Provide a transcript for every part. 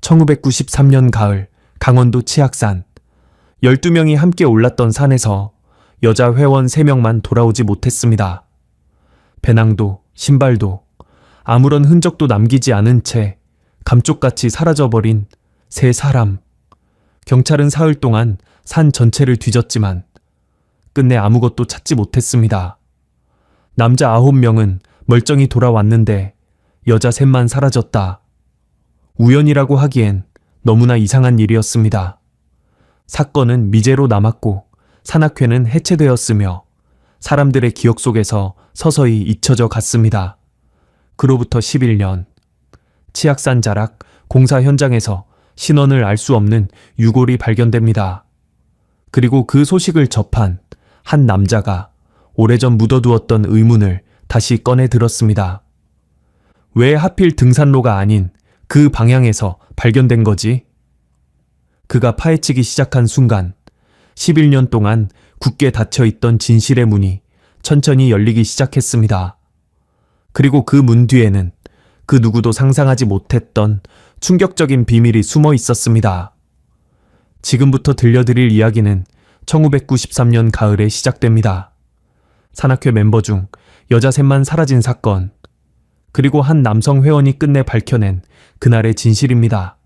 1993년 가을 강원도 치악산 12명이 함께 올랐던 산에서 여자 회원 3명만 돌아오지 못했습니다. 배낭도 신발도 아무런 흔적도 남기지 않은 채 감쪽같이 사라져버린 3사람. 경찰은 사흘 동안 산 전체를 뒤졌지만 끝내 아무것도 찾지 못했습니다. 남자 9명은 멀쩡히 돌아왔는데 여자 3만 사라졌다. 우연이라고 하기엔 너무나 이상한 일이었습니다. 사건은 미제로 남았고 산악회는 해체되었으며 사람들의 기억 속에서 서서히 잊혀져 갔습니다. 그로부터 11년, 치악산 자락 공사 현장에서 신원을 알 수 없는 유골이 발견됩니다. 그리고 그 소식을 접한 한 남자가 오래전 묻어두었던 의문을 다시 꺼내 들었습니다. 왜 하필 등산로가 아닌 그 방향에서 발견된 거지? 그가 파헤치기 시작한 순간 11년 동안 굳게 닫혀있던 진실의 문이 천천히 열리기 시작했습니다. 그리고 그 문 뒤에는 그 누구도 상상하지 못했던 충격적인 비밀이 숨어 있었습니다. 지금부터 들려드릴 이야기는 1993년 가을에 시작됩니다. 산악회 멤버 중 여자 3만 사라진 사건, 그리고 한 남성 회원이 끝내 밝혀낸 그날의 진실입니다.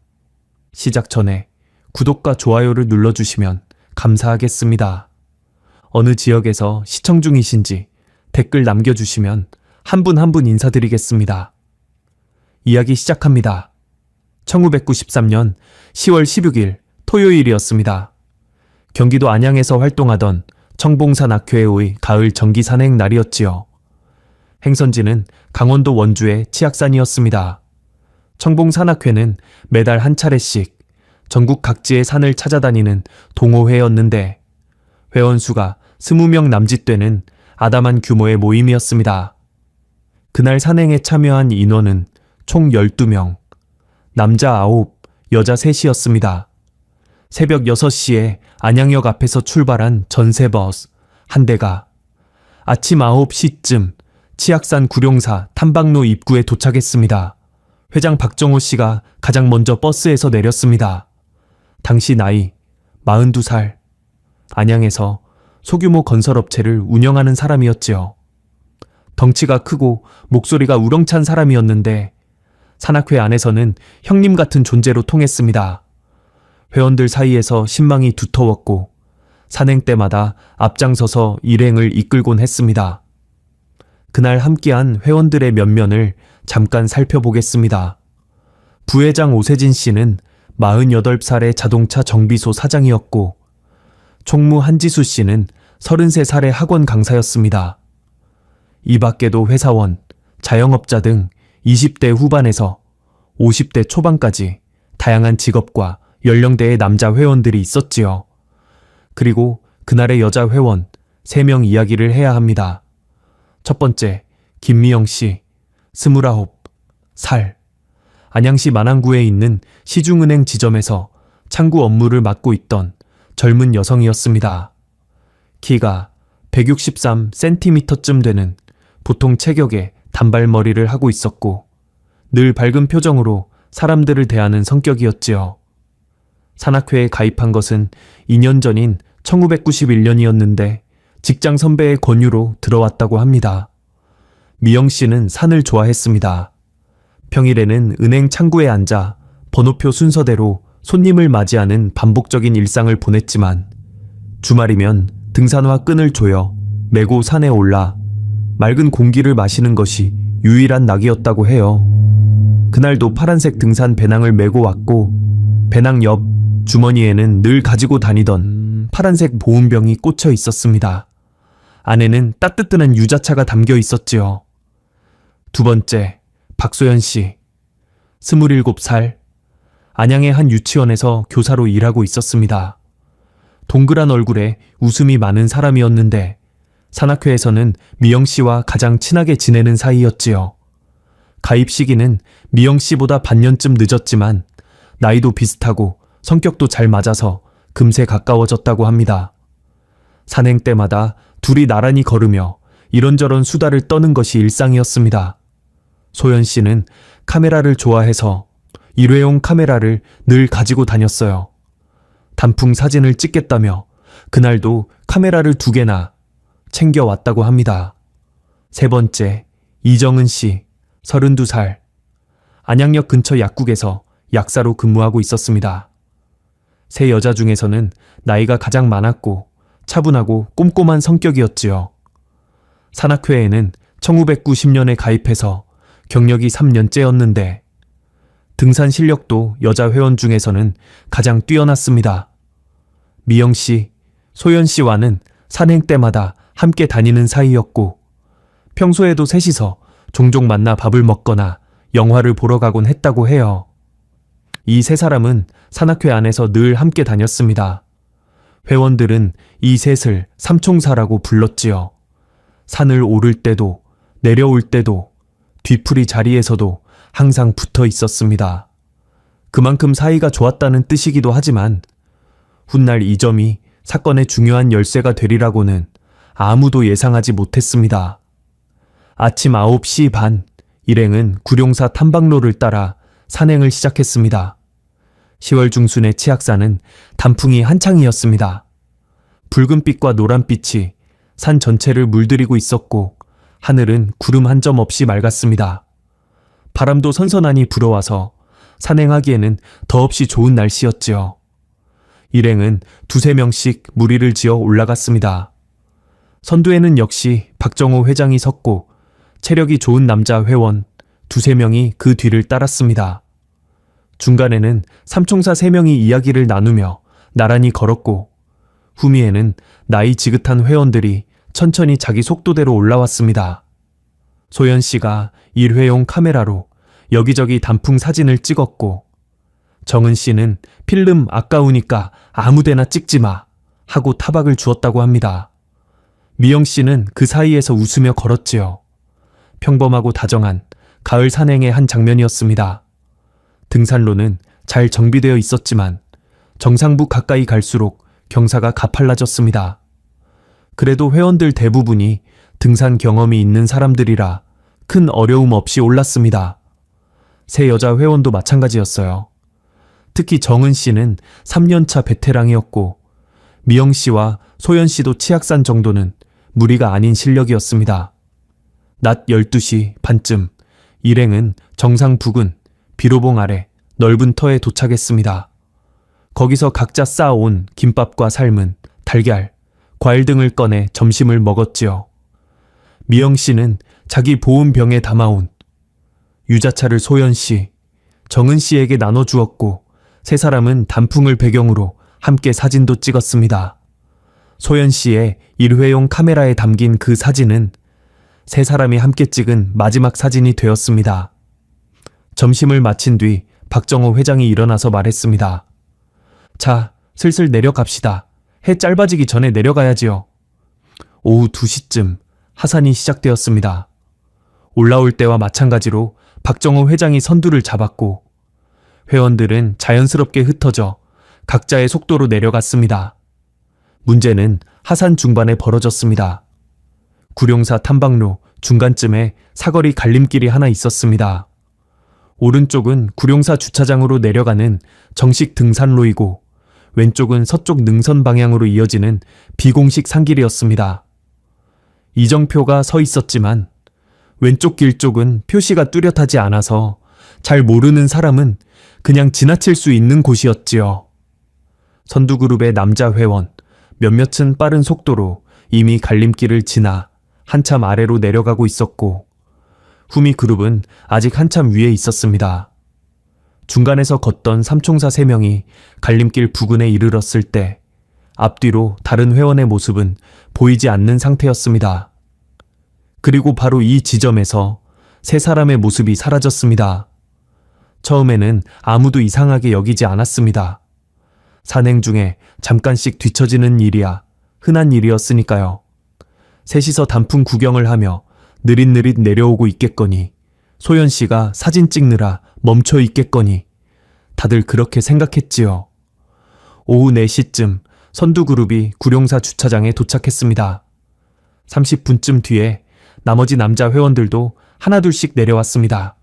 시작 전에 구독과 좋아요를 눌러주시면 감사하겠습니다. 어느 지역에서 시청 중이신지 댓글 남겨주시면 한 분 한 분 인사드리겠습니다. 이야기 시작합니다. 1993년 10월 16일 토요일이었습니다. 경기도 안양에서 활동하던 청봉산악회의 가을 정기 산행 날이었지요. 행선지는 강원도 원주의 치악산이었습니다. 청봉산악회는 매달 한 차례씩 전국 각지의 산을 찾아다니는 동호회였는데 회원 수가 20명 남짓 되는 아담한 규모의 모임이었습니다. 그날 산행에 참여한 인원은 총 12명, 남자 9, 여자 3이었습니다. 새벽 6시에 안양역 앞에서 출발한 전세버스 한 대가 아침 9시쯤 치악산 구룡사 탐방로 입구에 도착했습니다. 회장 박정호 씨가 가장 먼저 버스에서 내렸습니다. 당시 나이 42살, 안양에서 소규모 건설업체를 운영하는 사람이었지요. 덩치가 크고 목소리가 우렁찬 사람이었는데 산악회 안에서는 형님 같은 존재로 통했습니다. 회원들 사이에서 신망이 두터웠고 산행 때마다 앞장서서 일행을 이끌곤 했습니다. 그날 함께한 회원들의 면면을 잠깐 살펴보겠습니다. 부회장 오세진 씨는 48살의 자동차 정비소 사장이었고 총무 한지수 씨는 33살의 학원 강사였습니다. 이 밖에도 회사원, 자영업자 등 20대 후반에서 50대 초반까지 다양한 직업과 연령대의 남자 회원들이 있었지요. 그리고 그날의 여자 회원 3명 이야기를 해야 합니다. 첫 번째, 김미영 씨, 29살. 안양시 만안구에 있는 시중은행 지점에서 창구 업무를 맡고 있던 젊은 여성이었습니다. 키가 163cm쯤 되는 보통 체격의 단발머리를 하고 있었고 늘 밝은 표정으로 사람들을 대하는 성격이었지요. 산악회에 가입한 것은 2년 전인 1991년이었는데 직장 선배의 권유로 들어왔다고 합니다. 미영 씨는 산을 좋아했습니다. 평일에는 은행 창구에 앉아 번호표 순서대로 손님을 맞이하는 반복적인 일상을 보냈지만 주말이면 등산화 끈을 조여 메고 산에 올라 맑은 공기를 마시는 것이 유일한 낙이었다고 해요. 그날도 파란색 등산 배낭을 메고 왔고 배낭 옆 주머니에는 늘 가지고 다니던 파란색 보온병이 꽂혀 있었습니다. 안에는 따뜻한 유자차가 담겨 있었지요. 두 번째, 박소연 씨, 27살, 안양의 한 유치원에서 교사로 일하고 있었습니다. 동그란 얼굴에 웃음이 많은 사람이었는데 산악회에서는 미영 씨와 가장 친하게 지내는 사이였지요. 가입 시기는 미영 씨보다 반년쯤 늦었지만 나이도 비슷하고 성격도 잘 맞아서 금세 가까워졌다고 합니다. 산행 때마다 둘이 나란히 걸으며 이런저런 수다를 떠는 것이 일상이었습니다. 소연 씨는 카메라를 좋아해서 일회용 카메라를 늘 가지고 다녔어요. 단풍 사진을 찍겠다며 그날도 카메라를 2개나 챙겨왔다고 합니다. 세 번째, 이정은 씨, 32살. 안양역 근처 약국에서 약사로 근무하고 있었습니다. 세 여자 중에서는 나이가 가장 많았고 차분하고 꼼꼼한 성격이었지요. 산악회에는 1990년에 가입해서 경력이 3년째였는데 등산 실력도 여자 회원 중에서는 가장 뛰어났습니다. 미영 씨, 소연 씨와는 산행 때마다 함께 다니는 사이였고 평소에도 셋이서 종종 만나 밥을 먹거나 영화를 보러 가곤 했다고 해요. 이 세 사람은 산악회 안에서 늘 함께 다녔습니다. 회원들은 이 셋을 삼총사라고 불렀지요. 산을 오를 때도 내려올 때도 뒤풀이 자리에서도 항상 붙어 있었습니다. 그만큼 사이가 좋았다는 뜻이기도 하지만 훗날 이 점이 사건의 중요한 열쇠가 되리라고는 아무도 예상하지 못했습니다. 아침 9시 반, 일행은 구룡사 탐방로를 따라 산행을 시작했습니다. 10월 중순의 치악산은 단풍이 한창이었습니다. 붉은빛과 노란빛이 산 전체를 물들이고 있었고 하늘은 구름 한 점 없이 맑았습니다. 바람도 선선하니 불어와서 산행하기에는 더없이 좋은 날씨였지요. 일행은 2~3명씩 무리를 지어 올라갔습니다. 선두에는 역시 박정호 회장이 섰고 체력이 좋은 남자 회원 2~3명이 그 뒤를 따랐습니다. 중간에는 삼총사 3명이 이야기를 나누며 나란히 걸었고 후미에는 나이 지긋한 회원들이 천천히 자기 속도대로 올라왔습니다. 소연 씨가 일회용 카메라로 여기저기 단풍 사진을 찍었고 정은 씨는 필름 아까우니까 아무데나 찍지 마 하고 타박을 주었다고 합니다. 미영 씨는 그 사이에서 웃으며 걸었지요. 평범하고 다정한 가을 산행의 한 장면이었습니다. 등산로는 잘 정비되어 있었지만 정상부 가까이 갈수록 경사가 가팔라졌습니다. 그래도 회원들 대부분이 등산 경험이 있는 사람들이라 큰 어려움 없이 올랐습니다. 세 여자 회원도 마찬가지였어요. 특히 정은 씨는 3년차 베테랑이었고 미영 씨와 소연 씨도 치악산 정도는 무리가 아닌 실력이었습니다. 낮 12시 반쯤 일행은 정상 부근 비로봉 아래 넓은 터에 도착했습니다. 거기서 각자 쌓아온 김밥과 삶은 달걀, 과일 등을 꺼내 점심을 먹었지요. 미영 씨는 자기 보온병에 담아온 유자차를 소연 씨, 정은 씨에게 나눠주었고 세 사람은 단풍을 배경으로 함께 사진도 찍었습니다. 소연 씨의 일회용 카메라에 담긴 그 사진은 세 사람이 함께 찍은 마지막 사진이 되었습니다. 점심을 마친 뒤 박정호 회장이 일어나서 말했습니다. 자, 슬슬 내려갑시다. 해 짧아지기 전에 내려가야지요. 오후 2시쯤 하산이 시작되었습니다. 올라올 때와 마찬가지로 박정호 회장이 선두를 잡았고 회원들은 자연스럽게 흩어져 각자의 속도로 내려갔습니다. 문제는 하산 중반에 벌어졌습니다. 구룡사 탐방로 중간쯤에 사거리 갈림길이 하나 있었습니다. 오른쪽은 구룡사 주차장으로 내려가는 정식 등산로이고 왼쪽은 서쪽 능선 방향으로 이어지는 비공식 산길이었습니다. 이정표가 서 있었지만 왼쪽 길 쪽은 표시가 뚜렷하지 않아서 잘 모르는 사람은 그냥 지나칠 수 있는 곳이었지요. 선두그룹의 남자 회원 몇몇은 빠른 속도로 이미 갈림길을 지나 한참 아래로 내려가고 있었고 후미 그룹은 아직 한참 위에 있었습니다. 중간에서 걷던 삼총사 3명이 갈림길 부근에 이르렀을 때 앞뒤로 다른 회원의 모습은 보이지 않는 상태였습니다. 그리고 바로 이 지점에서 세 사람의 모습이 사라졌습니다. 처음에는 아무도 이상하게 여기지 않았습니다. 산행 중에 잠깐씩 뒤처지는 일이야 흔한 일이었으니까요. 셋이서 단풍 구경을 하며 느릿느릿 내려오고 있겠거니 소연 씨가 사진 찍느라 멈춰 있겠거니 다들 그렇게 생각했지요. 오후 4시쯤 선두그룹이 구룡사 주차장에 도착했습니다. 30분쯤 뒤에 나머지 남자 회원들도 하나둘씩 내려왔습니다.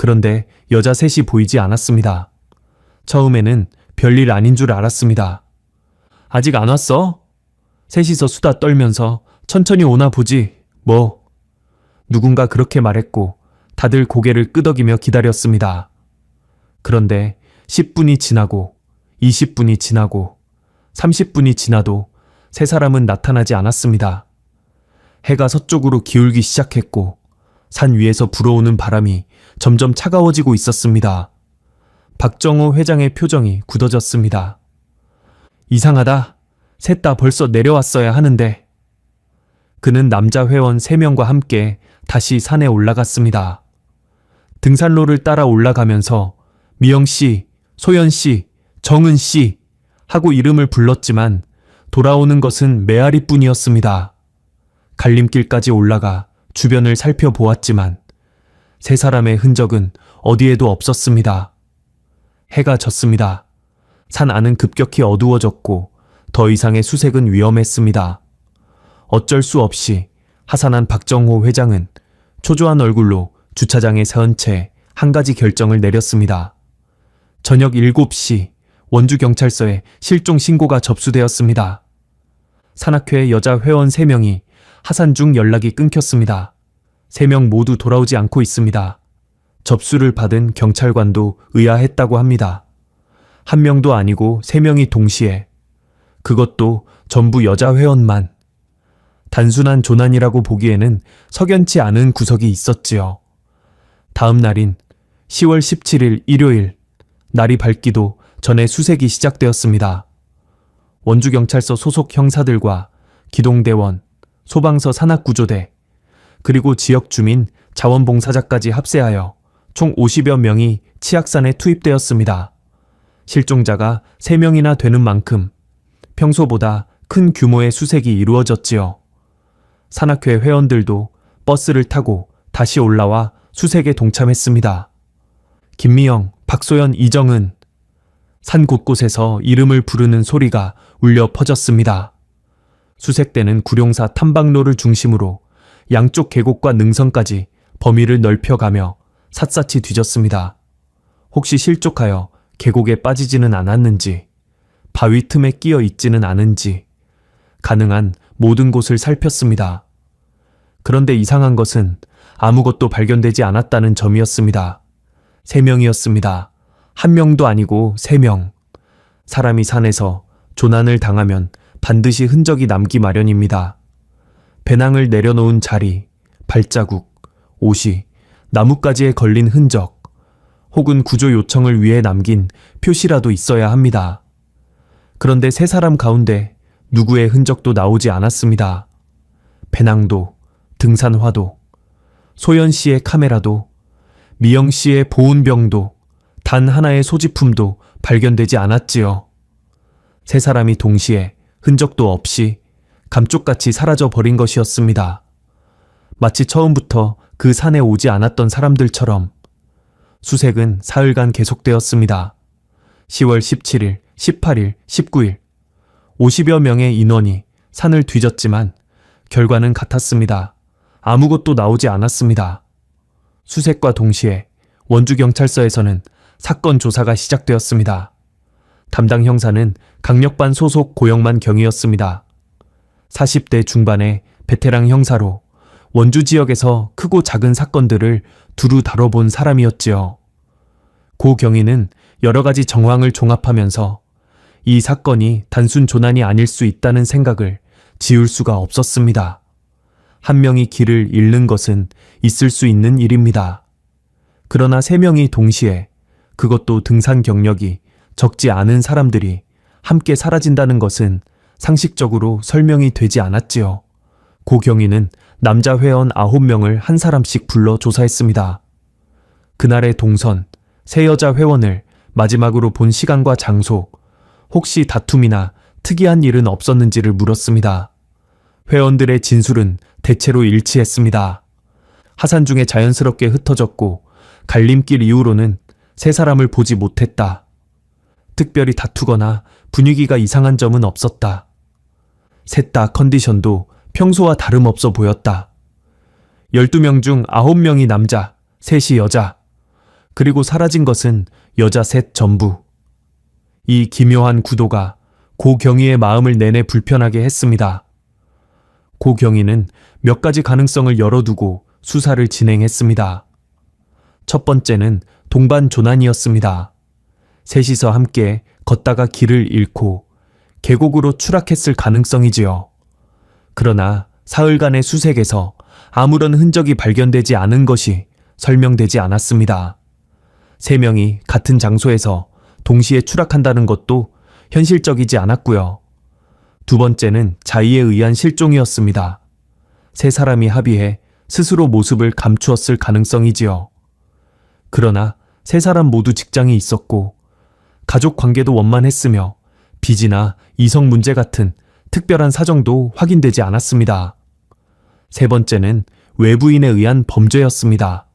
그런데 여자 셋이 보이지 않았습니다. 처음에는 별일 아닌 줄 알았습니다. 아직 안 왔어? 셋이서 수다 떨면서 천천히 오나 보지, 뭐. 누군가 그렇게 말했고 다들 고개를 끄덕이며 기다렸습니다. 그런데 10분이 지나고 20분이 지나고 30분이 지나도 세 사람은 나타나지 않았습니다. 해가 서쪽으로 기울기 시작했고 산 위에서 불어오는 바람이 점점 차가워지고 있었습니다. 박정호 회장의 표정이 굳어졌습니다. 이상하다. 셋 다 벌써 내려왔어야 하는데. 그는 남자 회원 3명과 함께 다시 산에 올라갔습니다. 등산로를 따라 올라가면서 미영씨, 소연씨, 정은씨 하고 이름을 불렀지만 돌아오는 것은 메아리뿐이었습니다. 갈림길까지 올라가 주변을 살펴보았지만 세 사람의 흔적은 어디에도 없었습니다. 해가 졌습니다. 산 안은 급격히 어두워졌고 더 이상의 수색은 위험했습니다. 어쩔 수 없이 하산한 박정호 회장은 초조한 얼굴로 주차장에 세운 채 한 가지 결정을 내렸습니다. 저녁 7시 원주경찰서에 실종 신고가 접수되었습니다. 산악회 여자 회원 3명이 하산 중 연락이 끊겼습니다. 3명 모두 돌아오지 않고 있습니다. 접수를 받은 경찰관도 의아했다고 합니다. 한 명도 아니고 3명이 동시에, 그것도 전부 여자 회원만. 단순한 조난이라고 보기에는 석연치 않은 구석이 있었지요. 다음 날인 10월 17일 일요일, 날이 밝기도 전에 수색이 시작되었습니다. 원주경찰서 소속 형사들과 기동대원, 소방서 산악구조대, 그리고 지역 주민, 자원봉사자까지 합세하여 총 50여 명이 치악산에 투입되었습니다. 실종자가 3명이나 되는 만큼 평소보다 큰 규모의 수색이 이루어졌지요. 산악회 회원들도 버스를 타고 다시 올라와 수색에 동참했습니다. 김미영, 박소연, 이정은, 산 곳곳에서 이름을 부르는 소리가 울려 퍼졌습니다. 수색대는 구룡사 탐방로를 중심으로 양쪽 계곡과 능선까지 범위를 넓혀가며 샅샅이 뒤졌습니다. 혹시 실족하여 계곡에 빠지지는 않았는지, 바위 틈에 끼어 있지는 않은지 가능한 모든 곳을 살폈습니다. 그런데 이상한 것은 아무것도 발견되지 않았다는 점이었습니다. 3명이었습니다. 1명도 아니고 3명. 사람이 산에서 조난을 당하면 반드시 흔적이 남기 마련입니다. 배낭을 내려놓은 자리, 발자국, 옷이 나뭇가지에 걸린 흔적, 혹은 구조 요청을 위해 남긴 표시라도 있어야 합니다. 그런데 3사람 가운데 누구의 흔적도 나오지 않았습니다. 배낭도, 등산화도, 소연 씨의 카메라도, 미영 씨의 보온병도, 단 하나의 소지품도 발견되지 않았지요. 3사람이 동시에 흔적도 없이 감쪽같이 사라져 버린 것이었습니다. 마치 처음부터 그 산에 오지 않았던 사람들처럼. 수색은 사흘간 계속되었습니다. 10월 17일, 18일, 19일 50여 명의 인원이 산을 뒤졌지만 결과는 같았습니다. 아무것도 나오지 않았습니다. 수색과 동시에 원주경찰서에서는 사건 조사가 시작되었습니다. 담당 형사는 강력반 소속 고영만 경위였습니다. 40대 중반의 베테랑 형사로 원주 지역에서 크고 작은 사건들을 두루 다뤄본 사람이었지요. 고 경위는 여러 가지 정황을 종합하면서 이 사건이 단순 조난이 아닐 수 있다는 생각을 지울 수가 없었습니다. 한 명이 길을 잃는 것은 있을 수 있는 일입니다. 그러나 3명이 동시에, 그것도 등산 경력이 적지 않은 사람들이 함께 사라진다는 것은 상식적으로 설명이 되지 않았지요. 고 경위는 남자 회원 9명을 한 사람씩 불러 조사했습니다. 그날의 동선, 세 여자 회원을 마지막으로 본 시간과 장소, 혹시 다툼이나 특이한 일은 없었는지를 물었습니다. 회원들의 진술은 대체로 일치했습니다. 하산 중에 자연스럽게 흩어졌고 갈림길 이후로는 3사람을 보지 못했다. 특별히 다투거나 분위기가 이상한 점은 없었다. 셋 다 컨디션도 평소와 다름없어 보였다. 12명 중 9명이 남자, 3이 여자. 그리고 사라진 것은 여자 셋 전부. 이 기묘한 구도가 고경희의 마음을 내내 불편하게 했습니다. 고경희는 몇 가지 가능성을 열어두고 수사를 진행했습니다. 첫 번째는 동반 조난이었습니다. 셋이서 함께 걷다가 길을 잃고 계곡으로 추락했을 가능성이지요. 그러나 사흘간의 수색에서 아무런 흔적이 발견되지 않은 것이 설명되지 않았습니다. 세 명이 같은 장소에서 동시에 추락한다는 것도 현실적이지 않았고요. 두 번째는 자의에 의한 실종이었습니다. 세 사람이 합의해 스스로 모습을 감추었을 가능성이지요. 그러나 세 사람 모두 직장이 있었고 가족 관계도 원만했으며 빚이나 이성 문제 같은 특별한 사정도 확인되지 않았습니다. 세 번째는 외부인에 의한 범죄였습니다.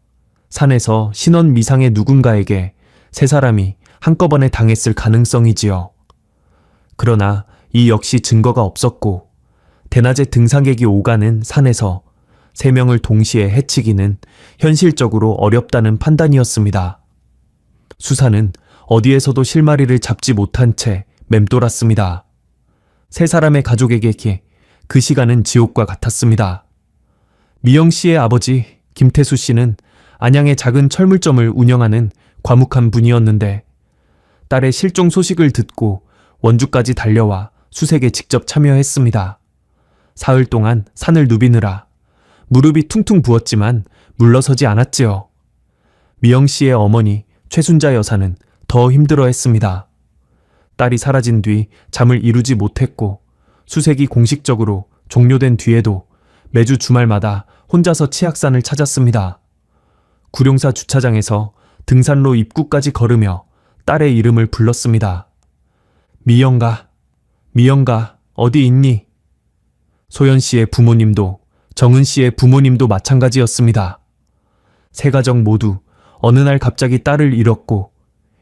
산에서 신원 미상의 누군가에게 세 사람이 한꺼번에 당했을 가능성이지요. 그러나 이 역시 증거가 없었고 대낮에 등산객이 오가는 산에서 세 명을 동시에 해치기는 현실적으로 어렵다는 판단이었습니다. 수사는 어디에서도 실마리를 잡지 못한 채 맴돌았습니다. 세 사람의 가족에게 그 시간은 지옥과 같았습니다. 미영 씨의 아버지 김태수 씨는 안양의 작은 철물점을 운영하는 과묵한 분이었는데 딸의 실종 소식을 듣고 원주까지 달려와 수색에 직접 참여했습니다. 사흘 동안 산을 누비느라 무릎이 퉁퉁 부었지만 물러서지 않았지요. 미영 씨의 어머니 최순자 여사는 더 힘들어했습니다. 딸이 사라진 뒤 잠을 이루지 못했고 수색이 공식적으로 종료된 뒤에도 매주 주말마다 혼자서 치악산을 찾았습니다. 구룡사 주차장에서 등산로 입구까지 걸으며 딸의 이름을 불렀습니다. 미영가, 미영가, 어디 있니? 소연 씨의 부모님도 정은 씨의 부모님도 마찬가지였습니다. 세 가정 모두 어느 날 갑자기 딸을 잃었고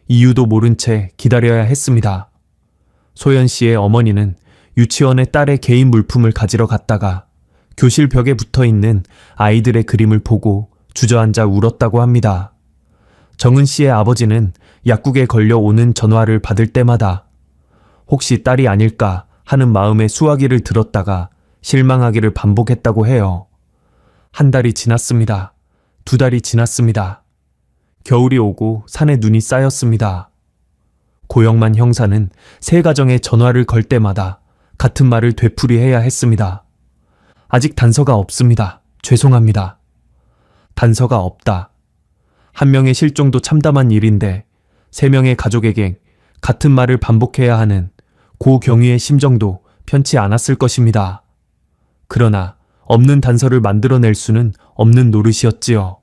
이유도 모른 채 기다려야 했습니다. 소연 씨의 어머니는 유치원에 딸의 개인 물품을 가지러 갔다가 교실 벽에 붙어 있는 아이들의 그림을 보고 주저앉아 울었다고 합니다. 정은 씨의 아버지는 약국에 걸려 오는 전화를 받을 때마다 혹시 딸이 아닐까 하는 마음에 수화기를 들었다가 실망하기를 반복했다고 해요. 한 달이 지났습니다. 두 달이 지났습니다. 겨울이 오고 산에 눈이 쌓였습니다. 고영만 형사는 세 가정에 전화를 걸 때마다 같은 말을 되풀이해야 했습니다. 아직 단서가 없습니다. 죄송합니다. 단서가 없다. 한 명의 실종도 참담한 일인데 세 명의 가족에게 같은 말을 반복해야 하는 고경희의 심정도 편치 않았을 것입니다. 그러나 없는 단서를 만들어낼 수는 없는 노릇이었지요.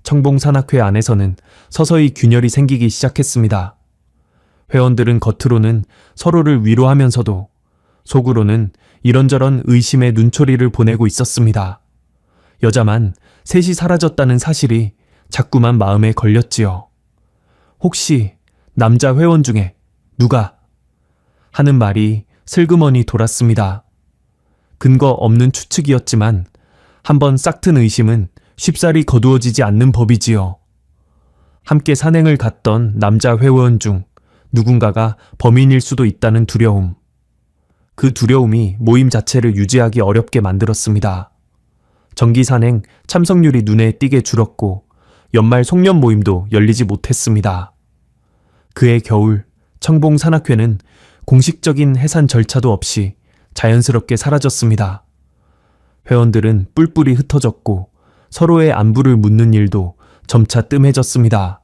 청봉산악회 안에서는 서서히 균열이 생기기 시작했습니다. 회원들은 겉으로는 서로를 위로하면서도 속으로는 이런저런 의심의 눈초리를 보내고 있었습니다. 여자만 셋이 사라졌다는 사실이 자꾸만 마음에 걸렸지요. 혹시 남자 회원 중에 누가 하는 말이 슬그머니 돌았습니다. 근거 없는 추측이었지만 한번 싹튼 의심은 쉽사리 거두어지지 않는 법이지요. 함께 산행을 갔던 남자 회원 중 누군가가 범인일 수도 있다는 두려움. 그 두려움이 모임 자체를 유지하기 어렵게 만들었습니다. 정기산행 참석률이 눈에 띄게 줄었고 연말 송년 모임도 열리지 못했습니다. 그해 겨울 청봉산악회는 공식적인 해산 절차도 없이 자연스럽게 사라졌습니다. 회원들은 뿔뿔이 흩어졌고 서로의 안부를 묻는 일도 점차 뜸해졌습니다.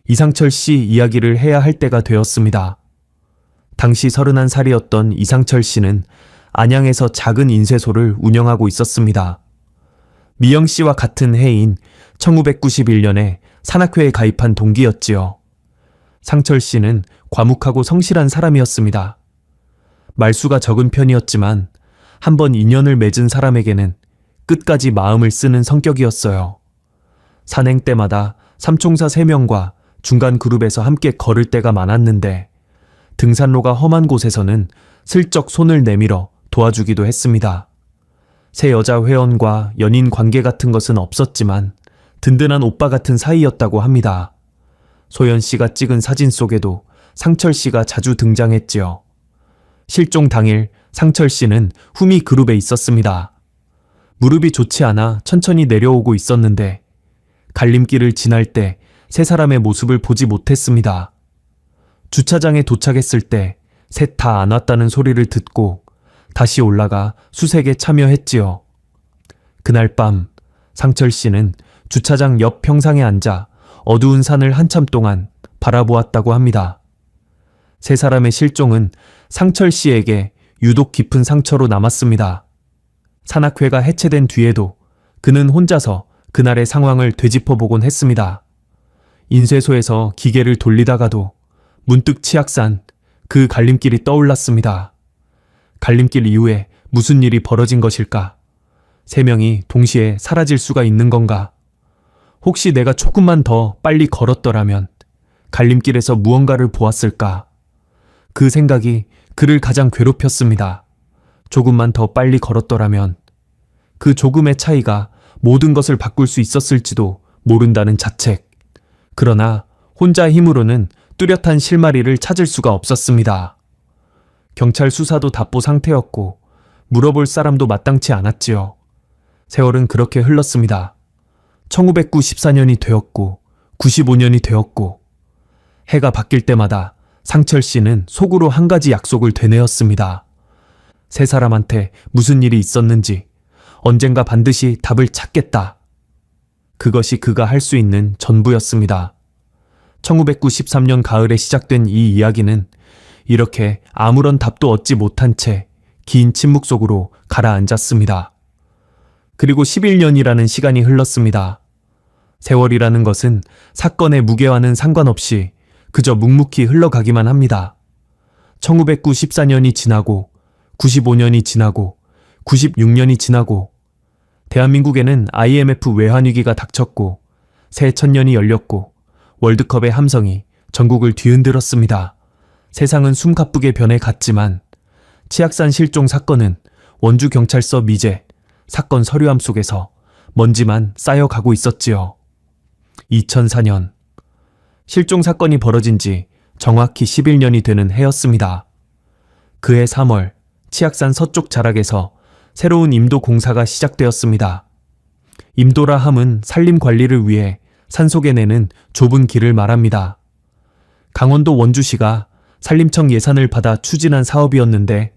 이상철 씨 이야기를 해야 할 때가 되었습니다. 당시 31살이었던 이상철 씨는 안양에서 작은 인쇄소를 운영하고 있었습니다. 미영 씨와 같은 해인 1991년에 산악회에 가입한 동기였지요. 상철 씨는 과묵하고 성실한 사람이었습니다. 말수가 적은 편이었지만 한번 인연을 맺은 사람에게는 끝까지 마음을 쓰는 성격이었어요. 산행 때마다 삼총사 3명과 중간 그룹에서 함께 걸을 때가 많았는데 등산로가 험한 곳에서는 슬쩍 손을 내밀어 도와주기도 했습니다. 새 여자 회원과 연인 관계 같은 것은 없었지만 든든한 오빠 같은 사이였다고 합니다. 소연 씨가 찍은 사진 속에도 상철 씨가 자주 등장했지요. 실종 당일 상철 씨는 후미 그룹에 있었습니다. 무릎이 좋지 않아 천천히 내려오고 있었는데 갈림길을 지날 때 세 사람의 모습을 보지 못했습니다. 주차장에 도착했을 때 셋 다 안 왔다는 소리를 듣고 다시 올라가 수색에 참여했지요. 그날 밤 상철 씨는 주차장 옆 평상에 앉아 어두운 산을 한참 동안 바라보았다고 합니다. 세 사람의 실종은 상철 씨에게 유독 깊은 상처로 남았습니다. 산악회가 해체된 뒤에도 그는 혼자서 그날의 상황을 되짚어보곤 했습니다. 인쇄소에서 기계를 돌리다가도 문득 치악산 그 갈림길이 떠올랐습니다. 갈림길 이후에 무슨 일이 벌어진 것일까? 세 명이 동시에 사라질 수가 있는 건가? 혹시 내가 조금만 더 빨리 걸었더라면 갈림길에서 무언가를 보았을까? 그 생각이 그를 가장 괴롭혔습니다. 조금만 더 빨리 걸었더라면 그 조금의 차이가 모든 것을 바꿀 수 있었을지도 모른다는 자책. 그러나 혼자 힘으로는 뚜렷한 실마리를 찾을 수가 없었습니다. 경찰 수사도 답보 상태였고 물어볼 사람도 마땅치 않았지요. 세월은 그렇게 흘렀습니다. 1994년이 되었고 95년이 되었고 해가 바뀔 때마다 상철 씨는 속으로 한 가지 약속을 되뇌었습니다. 세 사람한테 무슨 일이 있었는지 언젠가 반드시 답을 찾겠다. 그것이 그가 할 수 있는 전부였습니다. 1993년 가을에 시작된 이 이야기는 이렇게 아무런 답도 얻지 못한 채 긴 침묵 속으로 가라앉았습니다. 그리고 11년이라는 시간이 흘렀습니다. 세월이라는 것은 사건의 무게와는 상관없이 그저 묵묵히 흘러가기만 합니다. 1994년이 지나고 95년이 지나고 96년이 지나고 대한민국에는 IMF 외환위기가 닥쳤고 새 천년이 열렸고 월드컵의 함성이 전국을 뒤흔들었습니다. 세상은 숨가쁘게 변해갔지만 치악산 실종 사건은 원주경찰서 미제, 사건 서류함 속에서 먼지만 쌓여가고 있었지요. 2004년 실종 사건이 벌어진 지 정확히 11년이 되는 해였습니다. 그해 3월 치악산 서쪽 자락에서 새로운 임도 공사가 시작되었습니다. 임도라 함은 산림 관리를 위해 산속에 내는 좁은 길을 말합니다. 강원도 원주시가 산림청 예산을 받아 추진한 사업이었는데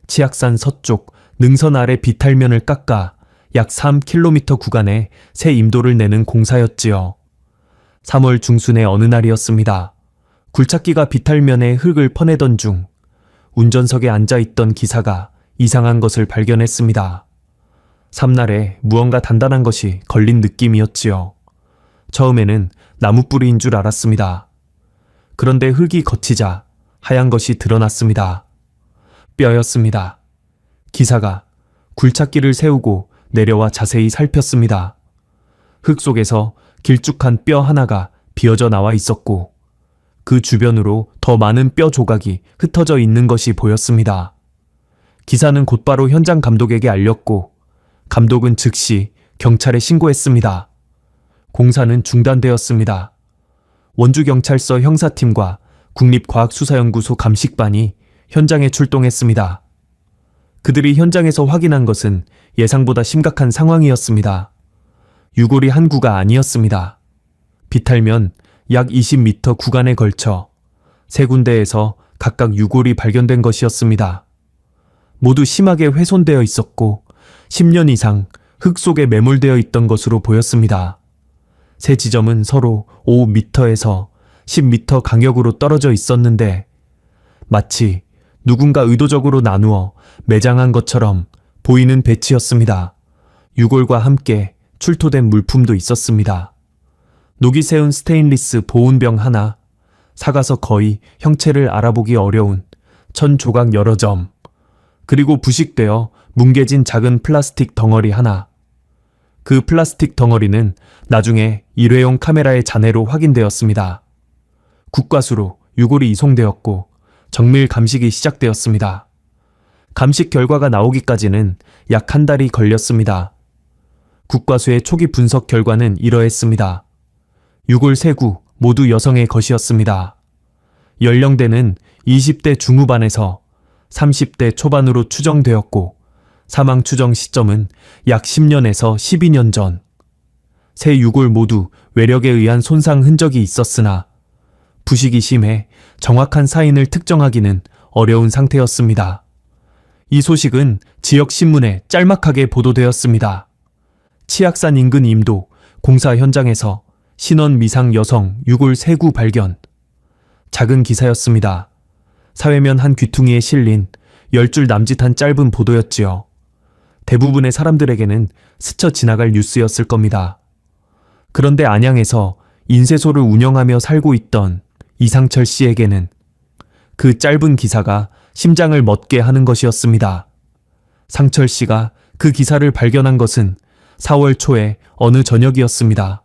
치악산 서쪽 능선 아래 비탈면을 깎아 약 3km 구간에 새 임도를 내는 공사였지요. 3월 중순의 어느 날이었습니다. 굴착기가 비탈면에 흙을 퍼내던 중 운전석에 앉아있던 기사가 이상한 것을 발견했습니다. 삼날에 무언가 단단한 것이 걸린 느낌이었지요. 처음에는 나무뿌리인 줄 알았습니다. 그런데 흙이 걷히자 하얀 것이 드러났습니다. 뼈였습니다. 기사가 굴착기를 세우고 내려와 자세히 살폈습니다. 흙 속에서 길쭉한 뼈 하나가 비어져 나와 있었고 그 주변으로 더 많은 뼈 조각이 흩어져 있는 것이 보였습니다. 기사는 곧바로 현장 감독에게 알렸고 감독은 즉시 경찰에 신고했습니다. 공사는 중단되었습니다. 원주경찰서 형사팀과 국립과학수사연구소 감식반이 현장에 출동했습니다. 그들이 현장에서 확인한 것은 예상보다 심각한 상황이었습니다. 유골이 한 구가 아니었습니다. 비탈면 약 20m 구간에 걸쳐 세 군데에서 각각 유골이 발견된 것이었습니다. 모두 심하게 훼손되어 있었고 10년 이상 흙 속에 매몰되어 있던 것으로 보였습니다. 세 지점은 서로 5m에서 10m 간격으로 떨어져 있었는데 마치 누군가 의도적으로 나누어 매장한 것처럼 보이는 배치였습니다. 유골과 함께 출토된 물품도 있었습니다. 녹이 세운 스테인리스 보온병 하나, 사가서 거의 형체를 알아보기 어려운 천 조각 여러 점, 그리고 부식되어 뭉개진 작은 플라스틱 덩어리 하나. 그 플라스틱 덩어리는 나중에 일회용 카메라의 잔해로 확인되었습니다. 국과수로 유골이 이송되었고 정밀 감식이 시작되었습니다. 감식 결과가 나오기까지는 약 한 달이 걸렸습니다. 국과수의 초기 분석 결과는 이러했습니다. 유골 3구 모두 여성의 것이었습니다. 연령대는 20대 중후반에서 30대 초반으로 추정되었고 사망 추정 시점은 약 10년에서 12년 전. 세 유골 모두 외력에 의한 손상 흔적이 있었으나 부식이 심해 정확한 사인을 특정하기는 어려운 상태였습니다. 이 소식은 지역 신문에 짤막하게 보도되었습니다. 치악산 인근 임도 공사 현장에서 신원 미상 여성 유골 3구 발견. 작은 기사였습니다. 사회면 한 귀퉁이에 실린 10줄 남짓한 짧은 보도였지요. 대부분의 사람들에게는 스쳐 지나갈 뉴스였을 겁니다. 그런데 안양에서 인쇄소를 운영하며 살고 있던 이상철 씨에게는 그 짧은 기사가 심장을 멎게 하는 것이었습니다. 상철 씨가 그 기사를 발견한 것은 4월 초의 어느 저녁이었습니다.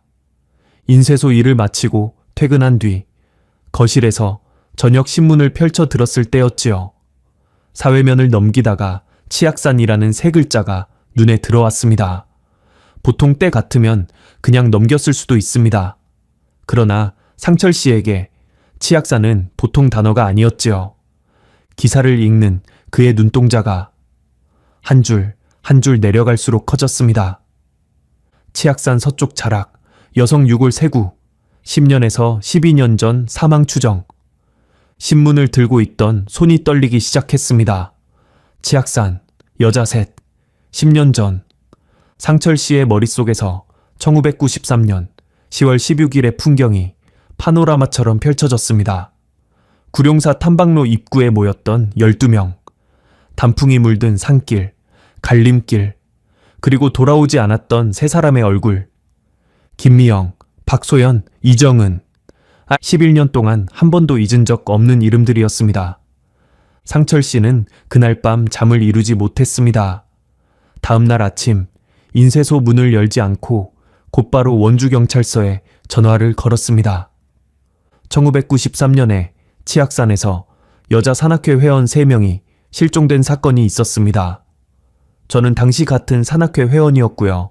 인쇄소 일을 마치고 퇴근한 뒤 거실에서 저녁 신문을 펼쳐 들었을 때였지요. 사회면을 넘기다가 치악산이라는 세 글자가 눈에 들어왔습니다. 보통 때 같으면 그냥 넘겼을 수도 있습니다. 그러나 상철 씨에게 치악산은 보통 단어가 아니었지요. 기사를 읽는 그의 눈동자가 한 줄 한 줄 내려갈수록 커졌습니다. 치악산 서쪽 자락, 여성 유골 3구, 10년에서 12년 전 사망 추정. 신문을 들고 있던 손이 떨리기 시작했습니다. 치악산, 여자 셋, 10년 전. 상철 씨의 머릿속에서 1993년 10월 16일의 풍경이 파노라마처럼 펼쳐졌습니다. 구룡사 탐방로 입구에 모였던 12명. 단풍이 물든 산길, 갈림길, 그리고 돌아오지 않았던 세 사람의 얼굴. 김미영, 박소연, 이정은. 11년 동안 한 번도 잊은 적 없는 이름들이었습니다. 상철 씨는 그날 밤 잠을 이루지 못했습니다. 다음 날 아침 인쇄소 문을 열지 않고 곧바로 원주경찰서에 전화를 걸었습니다. 1993년에 치악산에서 여자 산악회 회원 3명이 실종된 사건이 있었습니다. 저는 당시 같은 산악회 회원이었고요.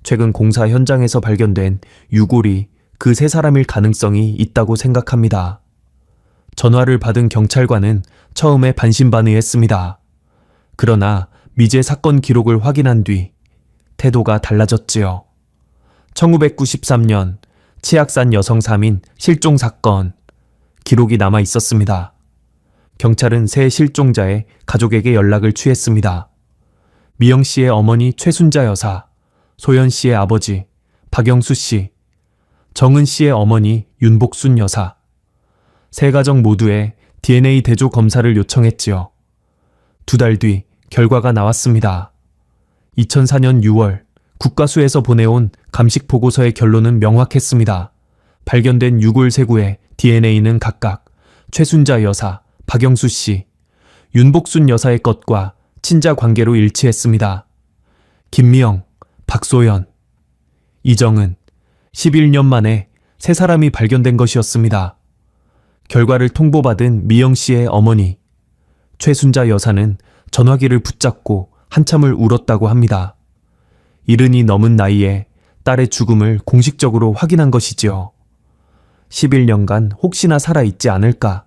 최근 공사 현장에서 발견된 유골이 그 세 사람일 가능성이 있다고 생각합니다. 전화를 받은 경찰관은 처음에 반신반의했습니다. 그러나 미제 사건 기록을 확인한 뒤 태도가 달라졌지요. 1993년 치악산 여성 3인 실종 사건 기록이 남아 있었습니다. 경찰은 세 실종자의 가족에게 연락을 취했습니다. 미영 씨의 어머니 최순자 여사, 소연 씨의 아버지 박영수 씨, 정은 씨의 어머니 윤복순 여사. 세 가정 모두의 DNA 대조 검사를 요청했지요. 2달 뒤 결과가 나왔습니다. 2004년 6월 국과수에서 보내온 감식 보고서의 결론은 명확했습니다. 발견된 유골 3구의 DNA는 각각 최순자 여사, 박영수 씨, 윤복순 여사의 것과 친자 관계로 일치했습니다. 김미영, 박소연, 이정은, 11년 만에 세 사람이 발견된 것이었습니다. 결과를 통보받은 미영 씨의 어머니, 최순자 여사는 전화기를 붙잡고 한참을 울었다고 합니다. 70이 넘은 나이에 딸의 죽음을 공식적으로 확인한 것이지요. 11년간 혹시나 살아있지 않을까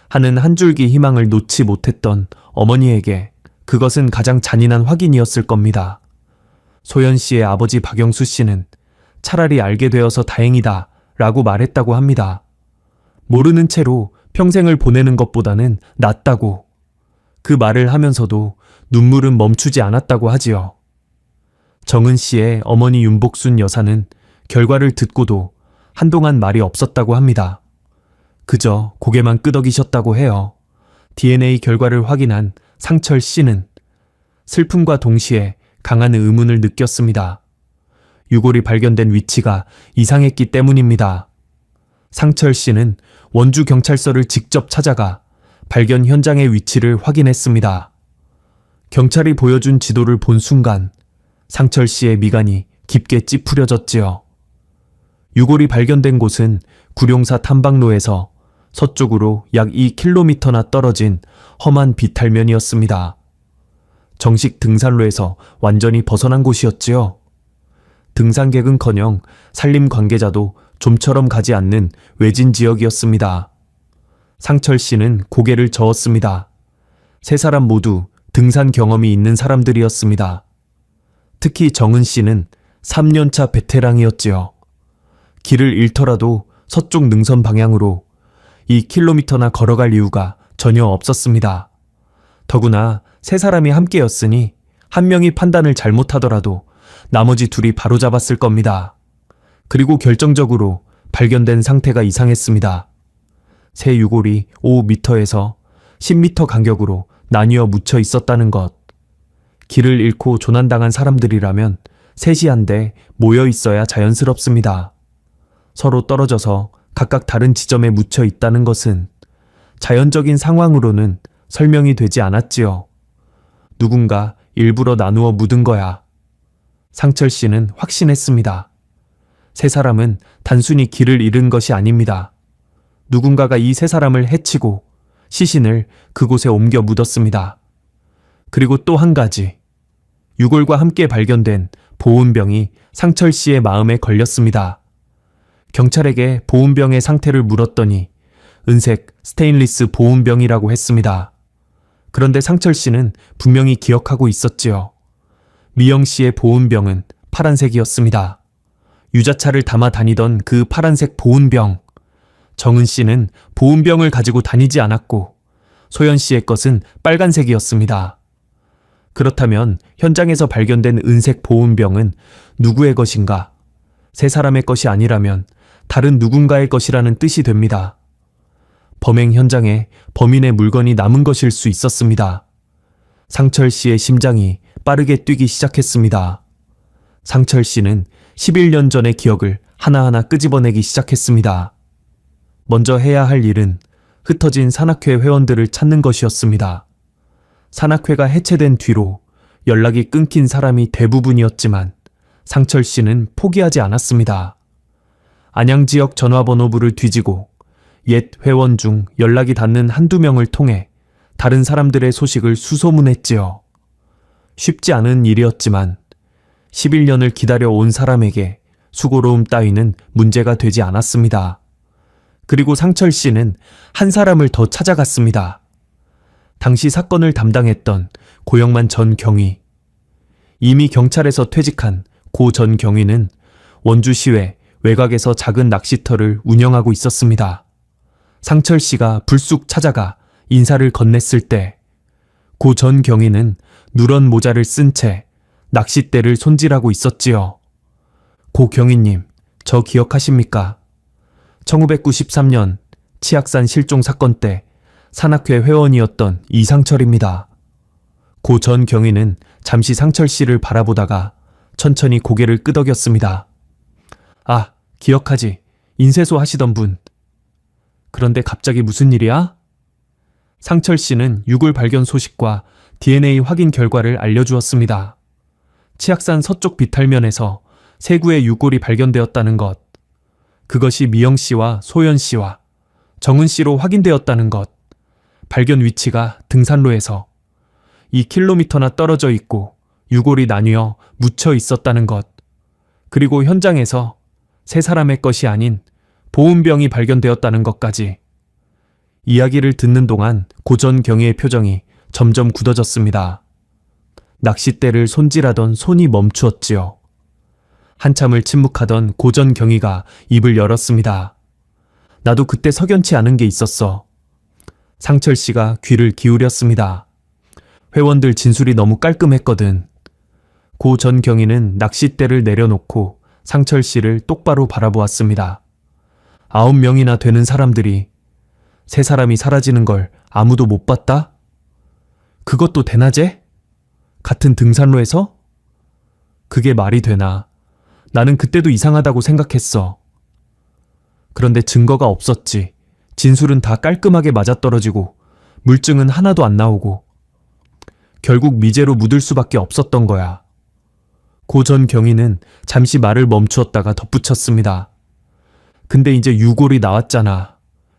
하는 한 줄기 희망을 놓지 못했던 어머니에게 그것은 가장 잔인한 확인이었을 겁니다. 소연 씨의 아버지 박영수 씨는 차라리 알게 되어서 다행이다 라고 말했다고 합니다. 모르는 채로 평생을 보내는 것보다는 낫다고. 그 말을 하면서도 눈물은 멈추지 않았다고 하지요. 정은 씨의 어머니 윤복순 여사는 결과를 듣고도 한동안 말이 없었다고 합니다. 그저 고개만 끄덕이셨다고 해요. DNA 결과를 확인한 상철 씨는 슬픔과 동시에 강한 의문을 느꼈습니다. 유골이 발견된 위치가 이상했기 때문입니다. 상철 씨는 원주경찰서를 직접 찾아가 발견 현장의 위치를 확인했습니다. 경찰이 보여준 지도를 본 순간 상철 씨의 미간이 깊게 찌푸려졌지요. 유골이 발견된 곳은 구룡사 탐방로에서 서쪽으로 약 2km나 떨어진 험한 비탈면이었습니다. 정식 등산로에서 완전히 벗어난 곳이었지요. 등산객은커녕 산림 관계자도 좀처럼 가지 않는 외진 지역이었습니다. 상철 씨는 고개를 저었습니다. 세 사람 모두 등산 경험이 있는 사람들이었습니다. 특히 정은 씨는 3년차 베테랑이었지요. 길을 잃더라도 서쪽 능선 방향으로 2km나 걸어갈 이유가 전혀 없었습니다. 더구나 세 사람이 함께였으니 한 명이 판단을 잘못하더라도 나머지 둘이 바로잡았을 겁니다. 그리고 결정적으로 발견된 상태가 이상했습니다. 새 유골이 5m에서 10m 간격으로 나뉘어 묻혀 있었다는 것. 길을 잃고 조난당한 사람들이라면 셋이 한데 모여 있어야 자연스럽습니다. 서로 떨어져서 각각 다른 지점에 묻혀 있다는 것은 자연적인 상황으로는 설명이 되지 않았지요. 누군가 일부러 나누어 묻은 거야. 상철 씨는 확신했습니다. 세 사람은 단순히 길을 잃은 것이 아닙니다. 누군가가 이 세 사람을 해치고 시신을 그곳에 옮겨 묻었습니다. 그리고 또 한 가지. 유골과 함께 발견된 보온병이 상철 씨의 마음에 걸렸습니다. 경찰에게 보온병의 상태를 물었더니 은색 스테인리스 보온병이라고 했습니다. 그런데 상철 씨는 분명히 기억하고 있었지요. 미영 씨의 보온병은 파란색이었습니다. 유자차를 담아 다니던 그 파란색 보온병. 정은 씨는 보온병을 가지고 다니지 않았고 소연 씨의 것은 빨간색이었습니다. 그렇다면 현장에서 발견된 은색 보온병은 누구의 것인가? 세 사람의 것이 아니라면 다른 누군가의 것이라는 뜻이 됩니다. 범행 현장에 범인의 물건이 남은 것일 수 있었습니다. 상철 씨의 심장이 빠르게 뛰기 시작했습니다. 상철 씨는 11년 전의 기억을 하나하나 끄집어내기 시작했습니다. 먼저 해야 할 일은 흩어진 산악회 회원들을 찾는 것이었습니다. 산악회가 해체된 뒤로 연락이 끊긴 사람이 대부분이었지만 상철 씨는 포기하지 않았습니다. 안양 지역 전화번호부를 뒤지고 옛 회원 중 연락이 닿는 한두 명을 통해 다른 사람들의 소식을 수소문했지요. 쉽지 않은 일이었지만 11년을 기다려온 사람에게 수고로움 따위는 문제가 되지 않았습니다. 그리고 상철 씨는 한 사람을 더 찾아갔습니다. 당시 사건을 담당했던 고영만 전 경위. 이미 경찰에서 퇴직한 고 전 경위는 원주시외 외곽에서 작은 낚시터를 운영하고 있었습니다. 상철 씨가 불쑥 찾아가 인사를 건넸을 때 고 전 경위는 누런 모자를 쓴 채 낚싯대를 손질하고 있었지요. 고 경위님, 저 기억하십니까? 1993년 치악산 실종 사건 때 산악회 회원이었던 이상철입니다. 고 전 경위는 잠시 상철 씨를 바라보다가 천천히 고개를 끄덕였습니다. 아, 기억하지. 인쇄소 하시던 분. 그런데 갑자기 무슨 일이야? 상철 씨는 유골 발견 소식과 DNA 확인 결과를 알려주었습니다. 치악산 서쪽 비탈면에서 세 구의 유골이 발견되었다는 것. 그것이 미영 씨와 소연 씨와 정은 씨로 확인되었다는 것. 발견 위치가 등산로에서 2km나 떨어져 있고 유골이 나뉘어 묻혀 있었다는 것. 그리고 현장에서 세 사람의 것이 아닌 보온병이 발견되었다는 것까지. 이야기를 듣는 동안 고 전 경위의 표정이 점점 굳어졌습니다. 낚싯대를 손질하던 손이 멈추었지요. 한참을 침묵하던 고 전 경위가 입을 열었습니다. 나도 그때 석연치 않은 게 있었어. 상철 씨가 귀를 기울였습니다. 회원들 진술이 너무 깔끔했거든. 고 전 경위는 낚싯대를 내려놓고 상철 씨를 똑바로 바라보았습니다. 9명이나 되는 사람들이 세 사람이 사라지는 걸 아무도 못 봤다? 그것도 대낮에? 같은 등산로에서? 그게 말이 되나? 나는 그때도 이상하다고 생각했어. 그런데 증거가 없었지. 진술은 다 깔끔하게 맞아떨어지고 물증은 하나도 안 나오고 결국 미제로 묻을 수밖에 없었던 거야. 고 전 경위는 잠시 말을 멈추었다가 덧붙였습니다. 근데 이제 유골이 나왔잖아.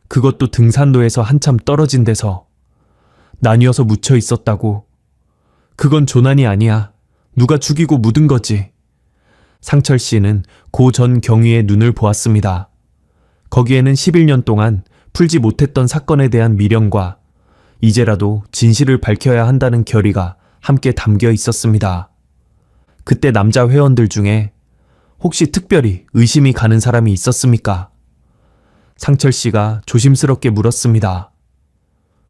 그것도 등산로에서 한참 떨어진 데서 나뉘어서 묻혀 있었다고. 그건 조난이 아니야. 누가 죽이고 묻은 거지. 상철 씨는 고 전 경위의 눈을 보았습니다. 거기에는 11년 동안 풀지 못했던 사건에 대한 미련과 이제라도 진실을 밝혀야 한다는 결의가 함께 담겨 있었습니다. 그때 남자 회원들 중에 혹시 특별히 의심이 가는 사람이 있었습니까? 상철 씨가 조심스럽게 물었습니다.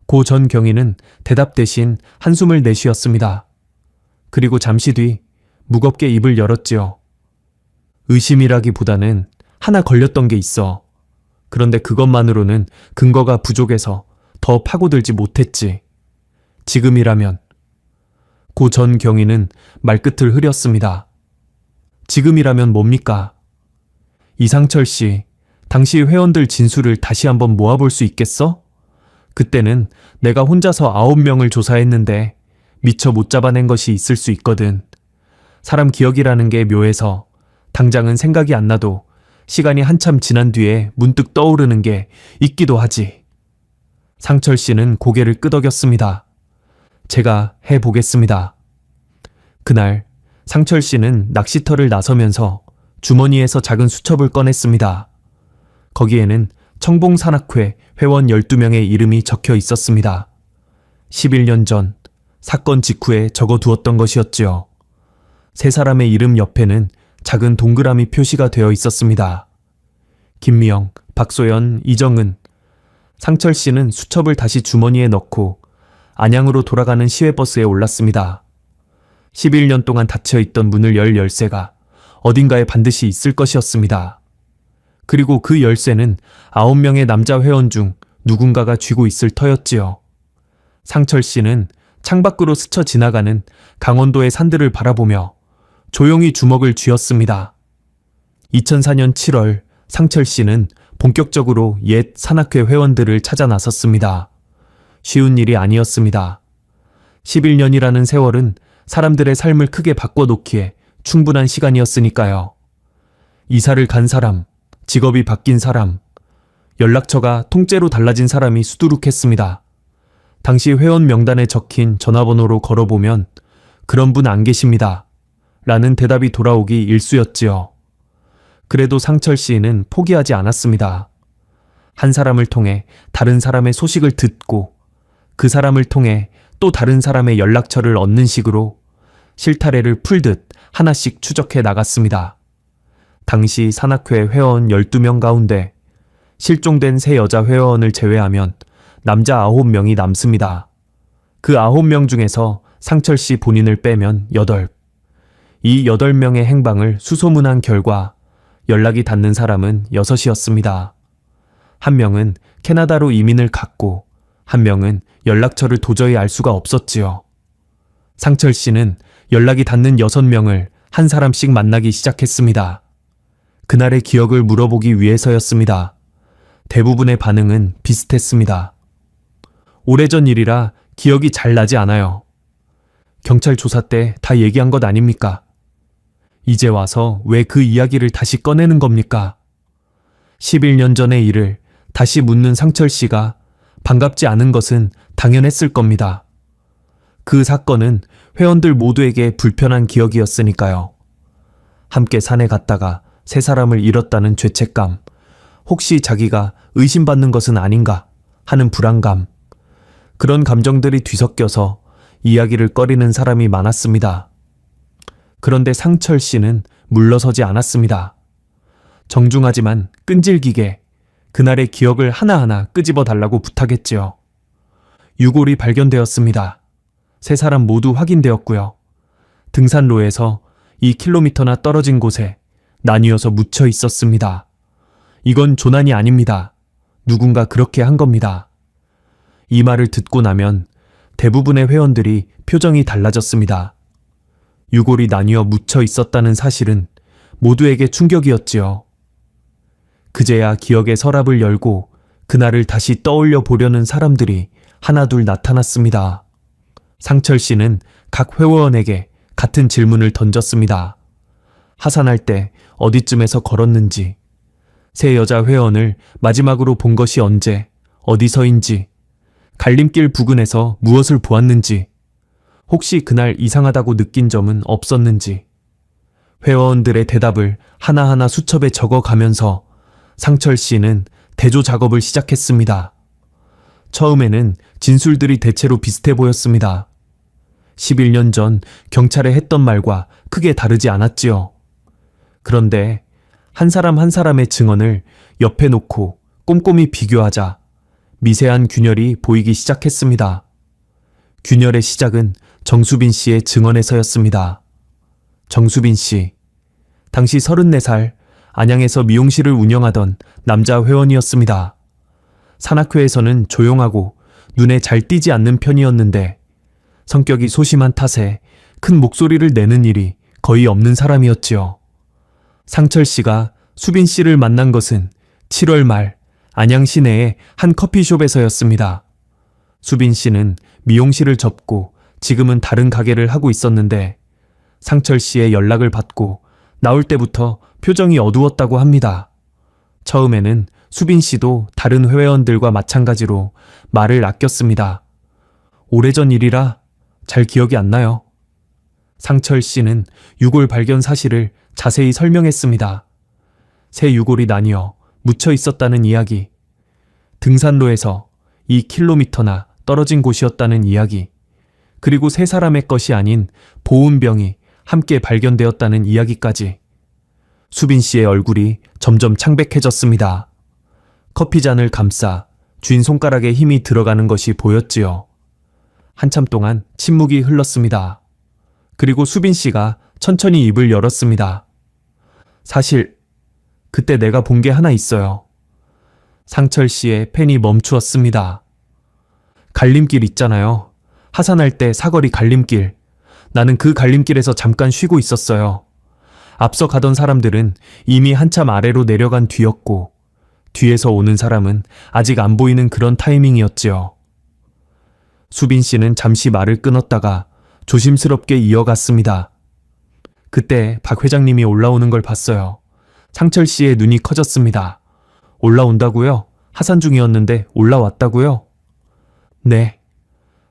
고 전 경위는 대답 대신 한숨을 내쉬었습니다. 그리고 잠시 뒤 무겁게 입을 열었지요. 의심이라기보다는 하나 걸렸던 게 있어. 그런데 그것만으로는 근거가 부족해서 더 파고들지 못했지. 지금이라면. 고 전 경위는 말끝을 흐렸습니다. 지금이라면 뭡니까? 이상철 씨, 당시 회원들 진술을 다시 한번 모아볼 수 있겠어? 그때는 내가 혼자서 9명을 조사했는데 미처 못 잡아낸 것이 있을 수 있거든. 사람 기억이라는 게 묘해서 당장은 생각이 안 나도 시간이 한참 지난 뒤에 문득 떠오르는 게 있기도 하지. 상철 씨는 고개를 끄덕였습니다. 제가 해보겠습니다. 그날 상철 씨는 낚시터를 나서면서 주머니에서 작은 수첩을 꺼냈습니다. 거기에는 청봉산악회 회원 12명의 이름이 적혀 있었습니다. 11년 전 사건 직후에 적어두었던 것이었지요. 세 사람의 이름 옆에는 작은 동그라미 표시가 되어 있었습니다. 김미영, 박소연, 이정은. 상철 씨는 수첩을 다시 주머니에 넣고 안양으로 돌아가는 시외버스에 올랐습니다. 11년 동안 닫혀있던 문을 열 열쇠가 어딘가에 반드시 있을 것이었습니다. 그리고 그 열쇠는 9명의 남자 회원 중 누군가가 쥐고 있을 터였지요. 상철 씨는 창밖으로 스쳐 지나가는 강원도의 산들을 바라보며 조용히 주먹을 쥐었습니다. 2004년 7월 상철 씨는 본격적으로 옛 산악회 회원들을 찾아 나섰습니다. 쉬운 일이 아니었습니다. 11년이라는 세월은 사람들의 삶을 크게 바꿔놓기에 충분한 시간이었으니까요. 이사를 간 사람, 직업이 바뀐 사람, 연락처가 통째로 달라진 사람이 수두룩했습니다. 당시 회원 명단에 적힌 전화번호로 걸어보면 그런 분 안 계십니다. 라는 대답이 돌아오기 일쑤였지요. 그래도 상철 씨는 포기하지 않았습니다. 한 사람을 통해 다른 사람의 소식을 듣고 그 사람을 통해 또 다른 사람의 연락처를 얻는 식으로 실타래를 풀듯 하나씩 추적해 나갔습니다. 당시 산악회 회원 12명 가운데 실종된 세 여자 회원을 제외하면 남자 9명이 남습니다. 그 9명 중에서 상철 씨 본인을 빼면 8. 이 8명의 행방을 수소문한 결과 연락이 닿는 사람은 6이었습니다. 한 명은 캐나다로 이민을 갔고 한 명은 연락처를 도저히 알 수가 없었지요. 상철 씨는 연락이 닿는 6명을 한 사람씩 만나기 시작했습니다. 그날의 기억을 물어보기 위해서였습니다. 대부분의 반응은 비슷했습니다. 오래전 일이라 기억이 잘 나지 않아요. 경찰 조사 때 다 얘기한 것 아닙니까? 이제 와서 왜 그 이야기를 다시 꺼내는 겁니까? 11년 전의 일을 다시 묻는 상철 씨가 반갑지 않은 것은 당연했을 겁니다. 그 사건은 회원들 모두에게 불편한 기억이었으니까요. 함께 산에 갔다가 세 사람을 잃었다는 죄책감, 혹시 자기가 의심받는 것은 아닌가 하는 불안감, 그런 감정들이 뒤섞여서 이야기를 꺼리는 사람이 많았습니다. 그런데 상철 씨는 물러서지 않았습니다. 정중하지만 끈질기게 그날의 기억을 하나하나 끄집어 달라고 부탁했지요. 유골이 발견되었습니다. 세 사람 모두 확인되었고요. 등산로에서 2km나 떨어진 곳에 나뉘어서 묻혀 있었습니다. 이건 조난이 아닙니다. 누군가 그렇게 한 겁니다. 이 말을 듣고 나면 대부분의 회원들이 표정이 달라졌습니다. 유골이 나뉘어 묻혀 있었다는 사실은 모두에게 충격이었지요. 그제야 기억의 서랍을 열고 그날을 다시 떠올려 보려는 사람들이 하나둘 나타났습니다. 상철 씨는 각 회원에게 같은 질문을 던졌습니다. 하산할 때 어디쯤에서 걸었는지, 세 여자 회원을 마지막으로 본 것이 언제, 어디서인지, 갈림길 부근에서 무엇을 보았는지, 혹시 그날 이상하다고 느낀 점은 없었는지, 회원들의 대답을 하나하나 수첩에 적어가면서 상철 씨는 대조 작업을 시작했습니다. 처음에는 진술들이 대체로 비슷해 보였습니다. 11년 전 경찰에 했던 말과 크게 다르지 않았지요. 그런데 한 사람 한 사람의 증언을 옆에 놓고 꼼꼼히 비교하자 미세한 균열이 보이기 시작했습니다. 균열의 시작은 정수빈 씨의 증언에서였습니다. 정수빈 씨, 당시 34살 안양에서 미용실을 운영하던 남자 회원이었습니다. 산악회에서는 조용하고 눈에 잘 띄지 않는 편이었는데 성격이 소심한 탓에 큰 목소리를 내는 일이 거의 없는 사람이었지요. 상철 씨가 수빈 씨를 만난 것은 7월 말 안양 시내의 한 커피숍에서였습니다. 수빈 씨는 미용실을 접고 지금은 다른 가게를 하고 있었는데 상철 씨의 연락을 받고 나올 때부터 표정이 어두웠다고 합니다. 처음에는 수빈 씨도 다른 회원들과 마찬가지로 말을 아꼈습니다. 오래전 일이라 잘 기억이 안 나요. 상철 씨는 유골 발견 사실을 자세히 설명했습니다. 새 유골이 나뉘어 묻혀 있었다는 이야기, 등산로에서 2km나 떨어진 곳이었다는 이야기, 그리고 세 사람의 것이 아닌 보온병이 함께 발견되었다는 이야기까지. 수빈 씨의 얼굴이 점점 창백해졌습니다. 커피잔을 감싸 쥔 손가락에 힘이 들어가는 것이 보였지요. 한참 동안 침묵이 흘렀습니다. 그리고 수빈 씨가 천천히 입을 열었습니다. 사실 그때 내가 본 게 하나 있어요. 상철 씨의 펜이 멈추었습니다. 갈림길 있잖아요. 하산할 때 사거리 갈림길. 나는 그 갈림길에서 잠깐 쉬고 있었어요. 앞서 가던 사람들은 이미 한참 아래로 내려간 뒤였고 뒤에서 오는 사람은 아직 안 보이는 그런 타이밍이었지요. 수빈 씨는 잠시 말을 끊었다가 조심스럽게 이어갔습니다. 그때 박 회장님이 올라오는 걸 봤어요. 상철 씨의 눈이 커졌습니다. 올라온다고요? 하산 중이었는데 올라왔다고요? 네.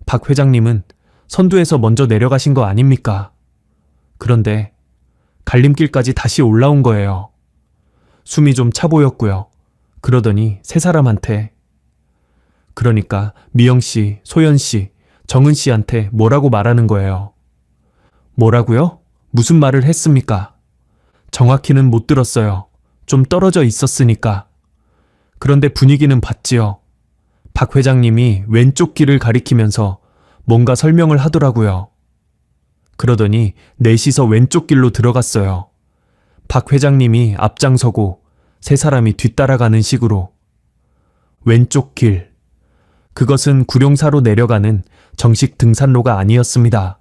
박 회장님은 선두에서 먼저 내려가신 거 아닙니까? 그런데 갈림길까지 다시 올라온 거예요. 숨이 좀 차 보였고요. 그러더니 세 사람한테, 그러니까 미영 씨, 소연 씨, 정은 씨한테 뭐라고 말하는 거예요. 뭐라고요? 무슨 말을 했습니까? 정확히는 못 들었어요. 좀 떨어져 있었으니까. 그런데 분위기는 봤지요. 박 회장님이 왼쪽 길을 가리키면서 뭔가 설명을 하더라고요. 그러더니 넷이서 왼쪽 길로 들어갔어요. 박 회장님이 앞장서고 세 사람이 뒤따라가는 식으로. 왼쪽 길. 그것은 구룡사로 내려가는 정식 등산로가 아니었습니다.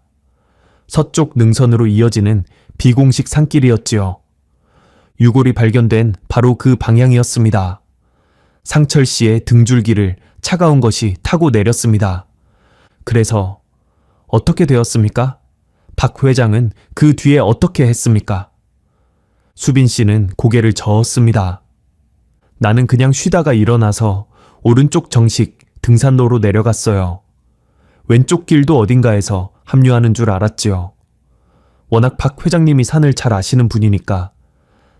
서쪽 능선으로 이어지는 비공식 산길이었지요. 유골이 발견된 바로 그 방향이었습니다. 상철 씨의 등줄기를 차가운 것이 타고 내렸습니다. 그래서 어떻게 되었습니까? 박 회장은 그 뒤에 어떻게 했습니까? 수빈 씨는 고개를 저었습니다. 나는 그냥 쉬다가 일어나서 오른쪽 정식 등산로로 내려갔어요. 왼쪽 길도 어딘가에서 합류하는 줄 알았지요. 워낙 박 회장님이 산을 잘 아시는 분이니까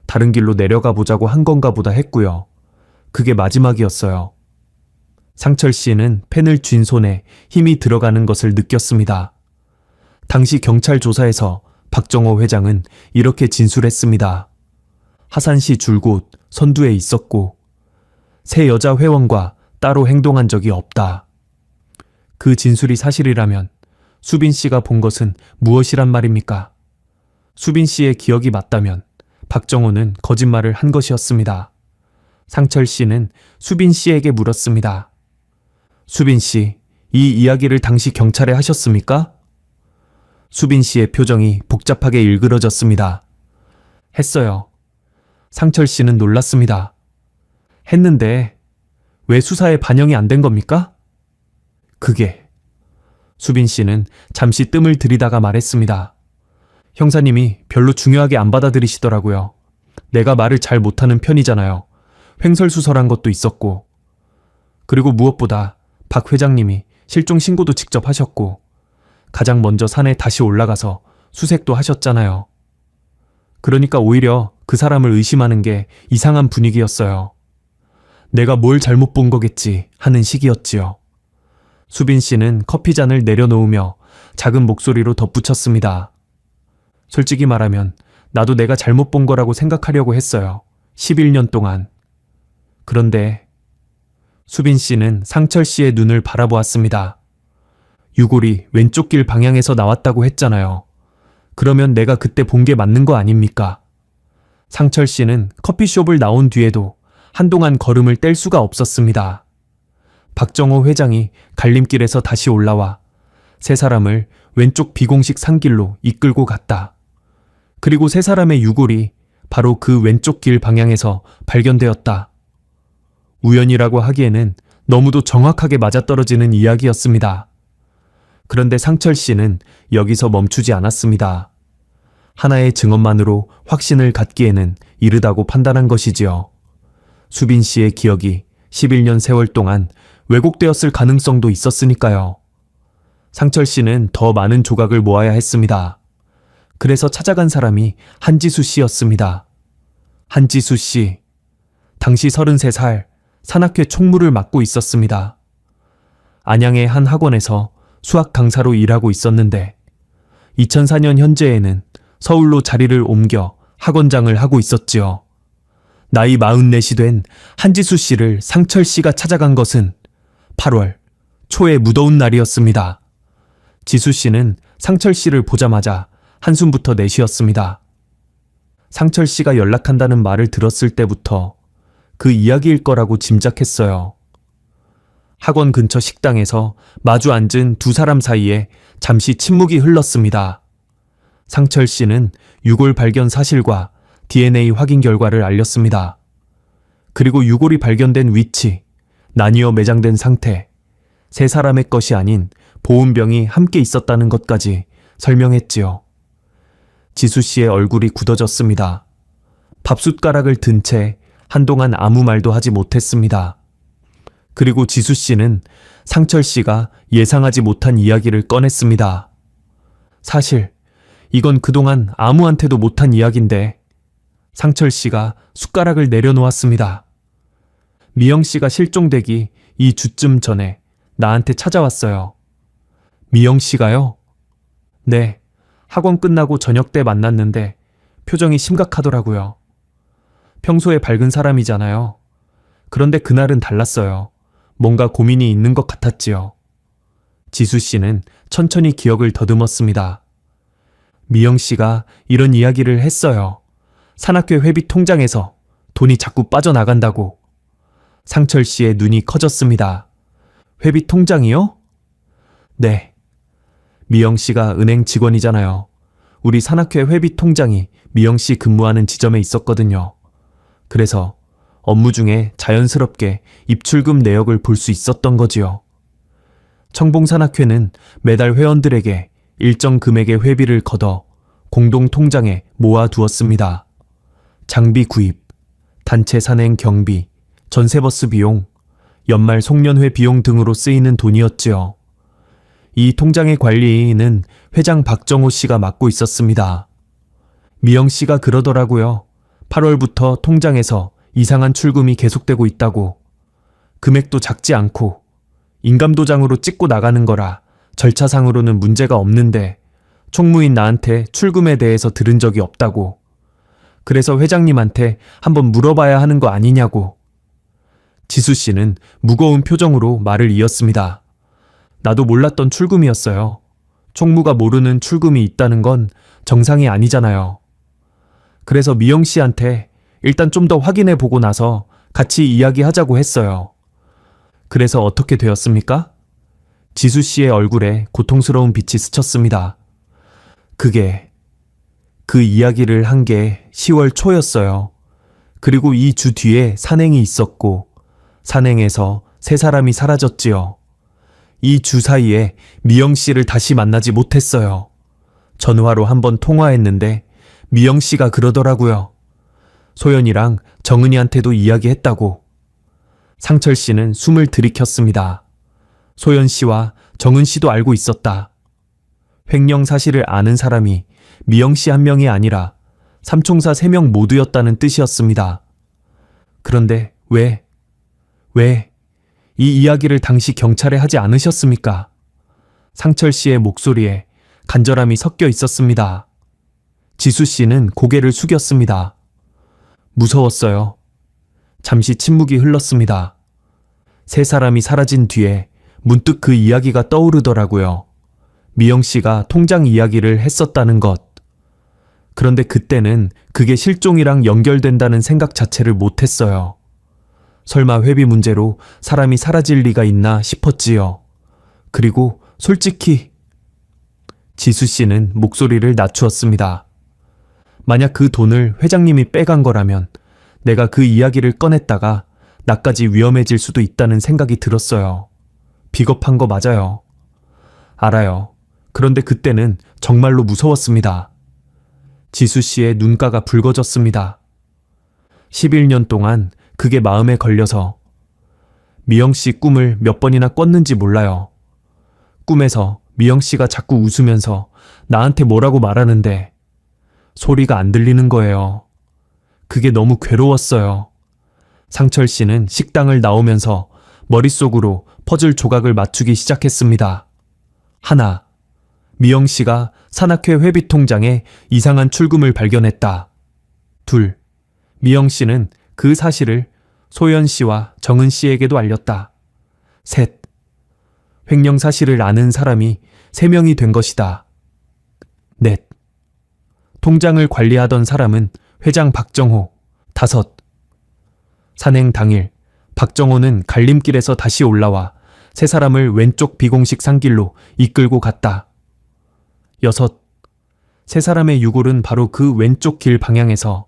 다른 길로 내려가 보자고 한 건가 보다 했고요. 그게 마지막이었어요. 상철 씨는 펜을 쥔 손에 힘이 들어가는 것을 느꼈습니다. 당시 경찰 조사에서 박정호 회장은 이렇게 진술했습니다. 하산시 줄곧 선두에 있었고 세 여자 회원과 따로 행동한 적이 없다. 그 진술이 사실이라면 수빈 씨가 본 것은 무엇이란 말입니까? 수빈 씨의 기억이 맞다면 박정호는 거짓말을 한 것이었습니다. 상철 씨는 수빈 씨에게 물었습니다. 수빈 씨, 이 이야기를 당시 경찰에 하셨습니까? 수빈 씨의 표정이 복잡하게 일그러졌습니다. 했어요. 상철 씨는 놀랐습니다. 했는데 왜 수사에 반영이 안 된 겁니까? 그게. 수빈 씨는 잠시 뜸을 들이다가 말했습니다. 형사님이 별로 중요하게 안 받아들이시더라고요. 내가 말을 잘 못하는 편이잖아요. 횡설수설한 것도 있었고. 그리고 무엇보다 박 회장님이 실종 신고도 직접 하셨고 가장 먼저 산에 다시 올라가서 수색도 하셨잖아요. 그러니까 오히려 그 사람을 의심하는 게 이상한 분위기였어요. 내가 뭘 잘못 본 거겠지 하는 시기였지요. 수빈 씨는 커피잔을 내려놓으며 작은 목소리로 덧붙였습니다. 솔직히 말하면 나도 내가 잘못 본 거라고 생각하려고 했어요. 11년 동안. 그런데 수빈 씨는 상철 씨의 눈을 바라보았습니다. 유골이 왼쪽 길 방향에서 나왔다고 했잖아요. 그러면 내가 그때 본 게 맞는 거 아닙니까? 상철 씨는 커피숍을 나온 뒤에도 한동안 걸음을 뗄 수가 없었습니다. 박정호 회장이 갈림길에서 다시 올라와 세 사람을 왼쪽 비공식 산길로 이끌고 갔다. 그리고 세 사람의 유골이 바로 그 왼쪽 길 방향에서 발견되었다. 우연이라고 하기에는 너무도 정확하게 맞아떨어지는 이야기였습니다. 그런데 상철 씨는 여기서 멈추지 않았습니다. 하나의 증언만으로 확신을 갖기에는 이르다고 판단한 것이지요. 수빈 씨의 기억이 11년 세월 동안 왜곡되었을 가능성도 있었으니까요. 상철 씨는 더 많은 조각을 모아야 했습니다. 그래서 찾아간 사람이 한지수 씨였습니다. 한지수 씨, 당시 33살, 산악회 총무를 맡고 있었습니다. 안양의 한 학원에서 수학 강사로 일하고 있었는데 2004년 현재에는 서울로 자리를 옮겨 학원장을 하고 있었지요. 나이 44이 된 한지수 씨를 상철 씨가 찾아간 것은 8월 초의 무더운 날이었습니다. 지수 씨는 상철 씨를 보자마자 한숨부터 내쉬었습니다. 상철 씨가 연락한다는 말을 들었을 때부터 그 이야기일 거라고 짐작했어요. 학원 근처 식당에서 마주 앉은 두 사람 사이에 잠시 침묵이 흘렀습니다. 상철 씨는 유골 발견 사실과 DNA 확인 결과를 알렸습니다. 그리고 유골이 발견된 위치, 나뉘어 매장된 상태, 세 사람의 것이 아닌 보온병이 함께 있었다는 것까지 설명했지요. 지수 씨의 얼굴이 굳어졌습니다. 밥숟가락을 든 채 한동안 아무 말도 하지 못했습니다. 그리고 지수 씨는 상철 씨가 예상하지 못한 이야기를 꺼냈습니다. 사실 이건 그동안 아무한테도 못한 이야기인데 상철 씨가 숟가락을 내려놓았습니다. 미영 씨가 실종되기 2주쯤 전에 나한테 찾아왔어요. 미영 씨가요? 네, 학원 끝나고 저녁 때 만났는데 표정이 심각하더라고요. 평소에 밝은 사람이잖아요. 그런데 그날은 달랐어요. 뭔가 고민이 있는 것 같았지요. 지수 씨는 천천히 기억을 더듬었습니다. 미영 씨가 이런 이야기를 했어요. 산악회 회비 통장에서 돈이 자꾸 빠져나간다고. 상철 씨의 눈이 커졌습니다. 회비 통장이요? 네. 미영 씨가 은행 직원이잖아요. 우리 산악회 회비 통장이 미영 씨 근무하는 지점에 있었거든요. 그래서 업무 중에 자연스럽게 입출금 내역을 볼 수 있었던 거지요. 청봉산악회는 매달 회원들에게 일정 금액의 회비를 걷어 공동 통장에 모아두었습니다. 장비 구입, 단체 산행 경비, 전세버스 비용, 연말 송년회 비용 등으로 쓰이는 돈이었지요. 이 통장의 관리는 회장 박정호 씨가 맡고 있었습니다. 미영 씨가 그러더라고요. 8월부터 통장에서 이상한 출금이 계속되고 있다고. 금액도 작지 않고 인감도장으로 찍고 나가는 거라 절차상으로는 문제가 없는데 총무인 나한테 출금에 대해서 들은 적이 없다고. 그래서 회장님한테 한번 물어봐야 하는 거 아니냐고. 지수 씨는 무거운 표정으로 말을 이었습니다. 나도 몰랐던 출금이었어요. 총무가 모르는 출금이 있다는 건 정상이 아니잖아요. 그래서 미영 씨한테 일단 좀 더 확인해 보고 나서 같이 이야기하자고 했어요. 그래서 어떻게 되었습니까? 지수 씨의 얼굴에 고통스러운 빛이 스쳤습니다. 그 이야기를 한 게 10월 초였어요. 그리고 2주 뒤에 산행이 있었고 산행에서 세 사람이 사라졌지요. 이 주 사이에 미영 씨를 다시 만나지 못했어요. 전화로 한번 통화했는데 미영 씨가 그러더라고요. 소연이랑 정은이한테도 이야기했다고. 상철 씨는 숨을 들이켰습니다. 소연 씨와 정은 씨도 알고 있었다. 횡령 사실을 아는 사람이 미영 씨 한 명이 아니라 삼총사 3명 모두였다는 뜻이었습니다. 그런데 왜 이 이야기를 당시 경찰에 하지 않으셨습니까? 상철 씨의 목소리에 간절함이 섞여 있었습니다. 지수 씨는 고개를 숙였습니다. 무서웠어요. 잠시 침묵이 흘렀습니다. 3사람이 사라진 뒤에 문득 그 이야기가 떠오르더라고요. 미영 씨가 통장 이야기를 했었다는 것. 그런데 그때는 그게 실종이랑 연결된다는 생각 자체를 못했어요. 설마 회비 문제로 사람이 사라질 리가 있나 싶었지요. 그리고 솔직히 지수 씨는 목소리를 낮추었습니다. 만약 그 돈을 회장님이 빼간 거라면 내가 그 이야기를 꺼냈다가 나까지 위험해질 수도 있다는 생각이 들었어요. 비겁한 거 맞아요. 알아요. 그런데 그때는 정말로 무서웠습니다. 지수 씨의 눈가가 붉어졌습니다. 11년 동안 그게 마음에 걸려서 미영 씨 꿈을 몇 번이나 꿨는지 몰라요. 꿈에서 미영 씨가 자꾸 웃으면서 나한테 뭐라고 말하는데 소리가 안 들리는 거예요. 그게 너무 괴로웠어요. 상철 씨는 식당을 나오면서 머릿속으로 퍼즐 조각을 맞추기 시작했습니다. 하나, 미영 씨가 산악회 회비 통장에 이상한 출금을 발견했다. 둘, 미영 씨는 그 사실을 소연 씨와 정은 씨에게도 알렸다. 셋, 횡령 사실을 아는 사람이 3명이 된 것이다. 넷, 통장을 관리하던 사람은 회장 박정호. 5, 산행 당일 박정호는 갈림길에서 다시 올라와 3사람을 왼쪽 비공식 산길로 이끌고 갔다. 6, 3사람의 유골은 바로 그 왼쪽 길 방향에서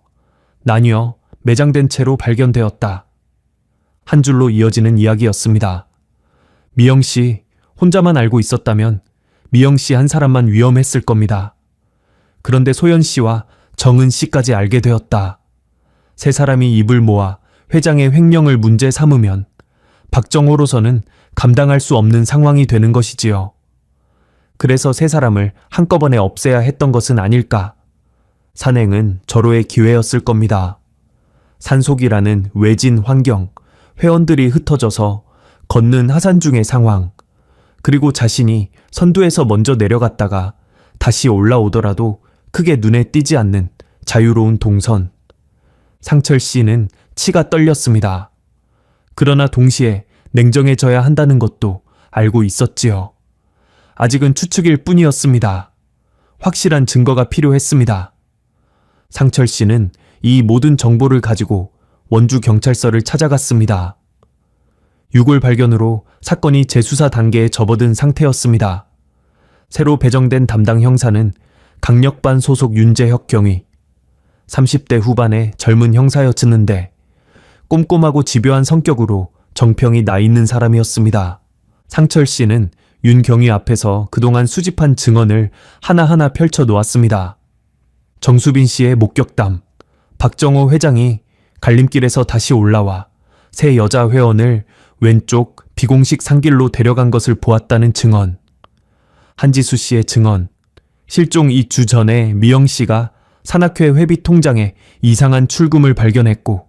나뉘어 매장된 채로 발견되었다. 한 줄로 이어지는 이야기였습니다. 미영 씨 혼자만 알고 있었다면 미영 씨 한 사람만 위험했을 겁니다. 그런데 소연 씨와 정은 씨까지 알게 되었다. 3사람이 입을 모아 회장의 횡령을 문제 삼으면 박정호로서는 감당할 수 없는 상황이 되는 것이지요. 그래서 3사람을 한꺼번에 없애야 했던 것은 아닐까. 산행은 절호의 기회였을 겁니다. 산속이라는 외진 환경, 회원들이 흩어져서 걷는 하산 중의 상황, 그리고 자신이 선두에서 먼저 내려갔다가 다시 올라오더라도 크게 눈에 띄지 않는 자유로운 동선. 상철 씨는 치가 떨렸습니다. 그러나 동시에 냉정해져야 한다는 것도 알고 있었지요. 아직은 추측일 뿐이었습니다. 확실한 증거가 필요했습니다. 상철 씨는 이 모든 정보를 가지고 원주 경찰서를 찾아갔습니다. 유골 발견으로 사건이 재수사 단계에 접어든 상태였습니다. 새로 배정된 담당 형사는 강력반 소속 윤재혁 경위. 30대 후반의 젊은 형사였는데 꼼꼼하고 집요한 성격으로 정평이 나 있는 사람이었습니다. 상철 씨는 윤 경위 앞에서 그동안 수집한 증언을 하나하나 펼쳐 놓았습니다. 정수빈 씨의 목격담, 박정호 회장이 갈림길에서 다시 올라와 3 여자 회원을 왼쪽 비공식 산길로 데려간 것을 보았다는 증언, 한지수 씨의 증언, 실종 2주 전에 미영 씨가 산악회 회비 통장에 이상한 출금을 발견했고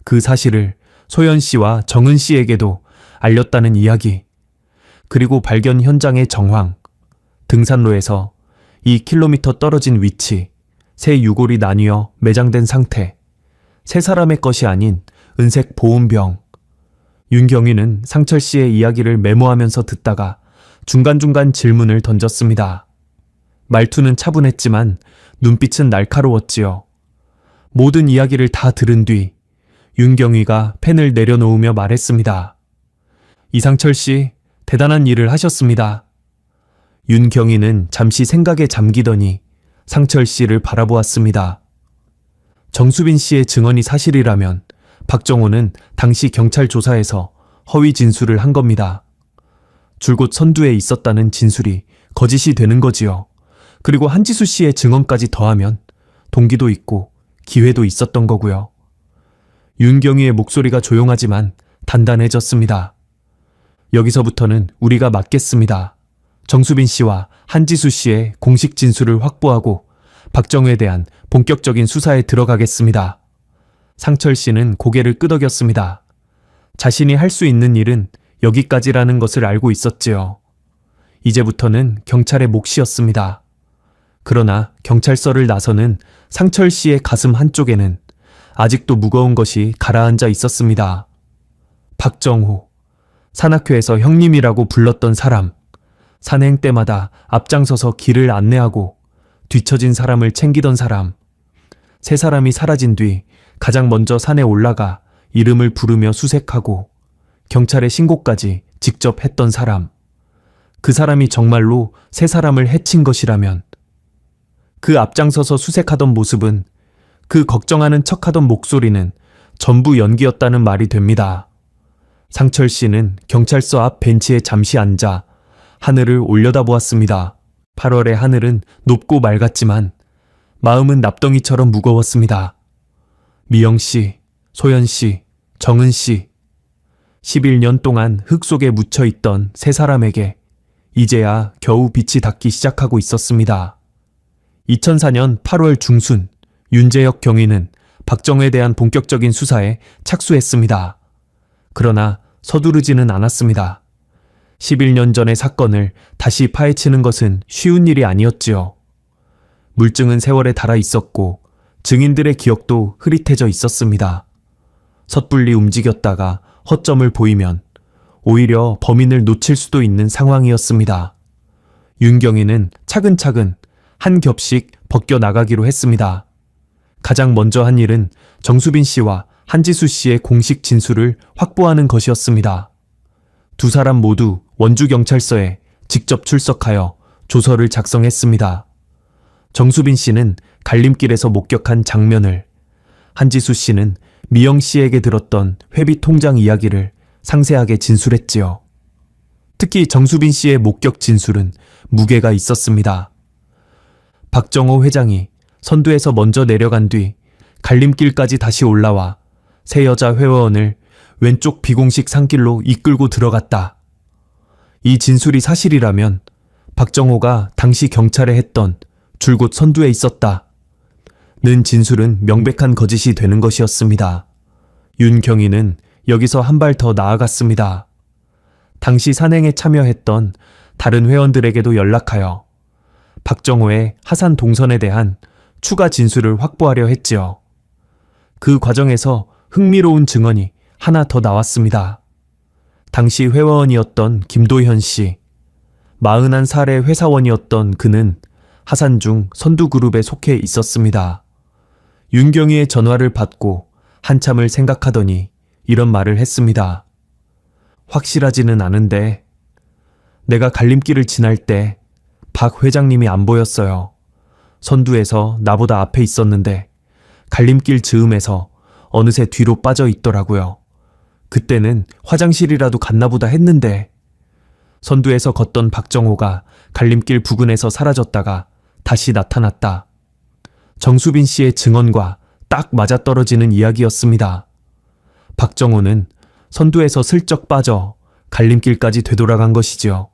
그 사실을 소연 씨와 정은 씨에게도 알렸다는 이야기, 그리고 발견 현장의 정황, 등산로에서 2km 떨어진 위치, 3 유골이 나뉘어 매장된 상태, 3사람의 것이 아닌 은색 보온병. 윤경위는 상철 씨의 이야기를 메모하면서 듣다가 중간중간 질문을 던졌습니다. 말투는 차분했지만 눈빛은 날카로웠지요. 모든 이야기를 다 들은 뒤 윤경위가 펜을 내려놓으며 말했습니다. 이상철 씨, 대단한 일을 하셨습니다. 윤경위는 잠시 생각에 잠기더니 상철 씨를 바라보았습니다. 정수빈 씨의 증언이 사실이라면 박정호는 당시 경찰 조사에서 허위 진술을 한 겁니다. 줄곧 선두에 있었다는 진술이 거짓이 되는 거지요. 그리고 한지수 씨의 증언까지 더하면 동기도 있고 기회도 있었던 거고요. 윤경위의 목소리가 조용하지만 단단해졌습니다. 여기서부터는 우리가 맡겠습니다. 정수빈 씨와 한지수 씨의 공식 진술을 확보하고 박정호에 대한 본격적인 수사에 들어가겠습니다. 상철 씨는 고개를 끄덕였습니다. 자신이 할 수 있는 일은 여기까지라는 것을 알고 있었지요. 이제부터는 경찰의 몫이었습니다. 그러나 경찰서를 나서는 상철 씨의 가슴 한쪽에는 아직도 무거운 것이 가라앉아 있었습니다. 박정호, 산악회에서 형님이라고 불렀던 사람, 산행 때마다 앞장서서 길을 안내하고 뒤처진 사람을 챙기던 사람, 세 사람이 사라진 뒤 가장 먼저 산에 올라가 이름을 부르며 수색하고 경찰에 신고까지 직접 했던 사람, 그 사람이 정말로 세 사람을 해친 것이라면 그 앞장서서 수색하던 모습은, 그 걱정하는 척하던 목소리는 전부 연기였다는 말이 됩니다. 상철 씨는 경찰서 앞 벤치에 잠시 앉아 하늘을 올려다보았습니다. 8월의 하늘은 높고 맑았지만 마음은 납덩이처럼 무거웠습니다. 미영 씨, 소연 씨, 정은 씨, 11년 동안 흙 속에 묻혀있던 세 사람에게 이제야 겨우 빛이 닿기 시작하고 있었습니다. 2004년 8월 중순, 윤재혁 경위는 박정호에 대한 본격적인 수사에 착수했습니다. 그러나 서두르지는 않았습니다. 11년 전의 사건을 다시 파헤치는 것은 쉬운 일이 아니었지요. 물증은 세월에 닳아 있었고 증인들의 기억도 흐릿해져 있었습니다. 섣불리 움직였다가 허점을 보이면 오히려 범인을 놓칠 수도 있는 상황이었습니다. 윤경위는 차근차근 한 겹씩 벗겨나가기로 했습니다. 가장 먼저 한 일은 정수빈 씨와 한지수 씨의 공식 진술을 확보하는 것이었습니다. 두 사람 모두 원주경찰서에 직접 출석하여 조서를 작성했습니다. 정수빈 씨는 갈림길에서 목격한 장면을, 한지수 씨는 미영 씨에게 들었던 회비 통장 이야기를 상세하게 진술했지요. 특히 정수빈 씨의 목격 진술은 무게가 있었습니다. 박정호 회장이 선두에서 먼저 내려간 뒤 갈림길까지 다시 올라와 세 여자 회원을 왼쪽 비공식 산길로 이끌고 들어갔다. 이 진술이 사실이라면 박정호가 당시 경찰에 했던 줄곧 선두에 있었다 는 진술은 명백한 거짓이 되는 것이었습니다. 윤경위는 여기서 한 발 더 나아갔습니다. 당시 산행에 참여했던 다른 회원들에게도 연락하여 박정호의 하산 동선에 대한 추가 진술을 확보하려 했지요. 그 과정에서 흥미로운 증언이 하나 더 나왔습니다. 당시 회원이었던 김도현 씨, 41살의 회사원이었던 그는 하산 중 선두그룹에 속해 있었습니다. 윤경위의 전화를 받고 한참을 생각하더니 이런 말을 했습니다. 확실하지는 않은데 내가 갈림길을 지날 때 박 회장님이 안 보였어요. 선두에서 나보다 앞에 있었는데 갈림길 즈음에서 어느새 뒤로 빠져 있더라고요. 그때는 화장실이라도 갔나 보다 했는데 선두에서 걷던 박정호가 갈림길 부근에서 사라졌다가 다시 나타났다. 정수빈 씨의 증언과 딱 맞아떨어지는 이야기였습니다. 박정호는 선두에서 슬쩍 빠져 갈림길까지 되돌아간 것이지요.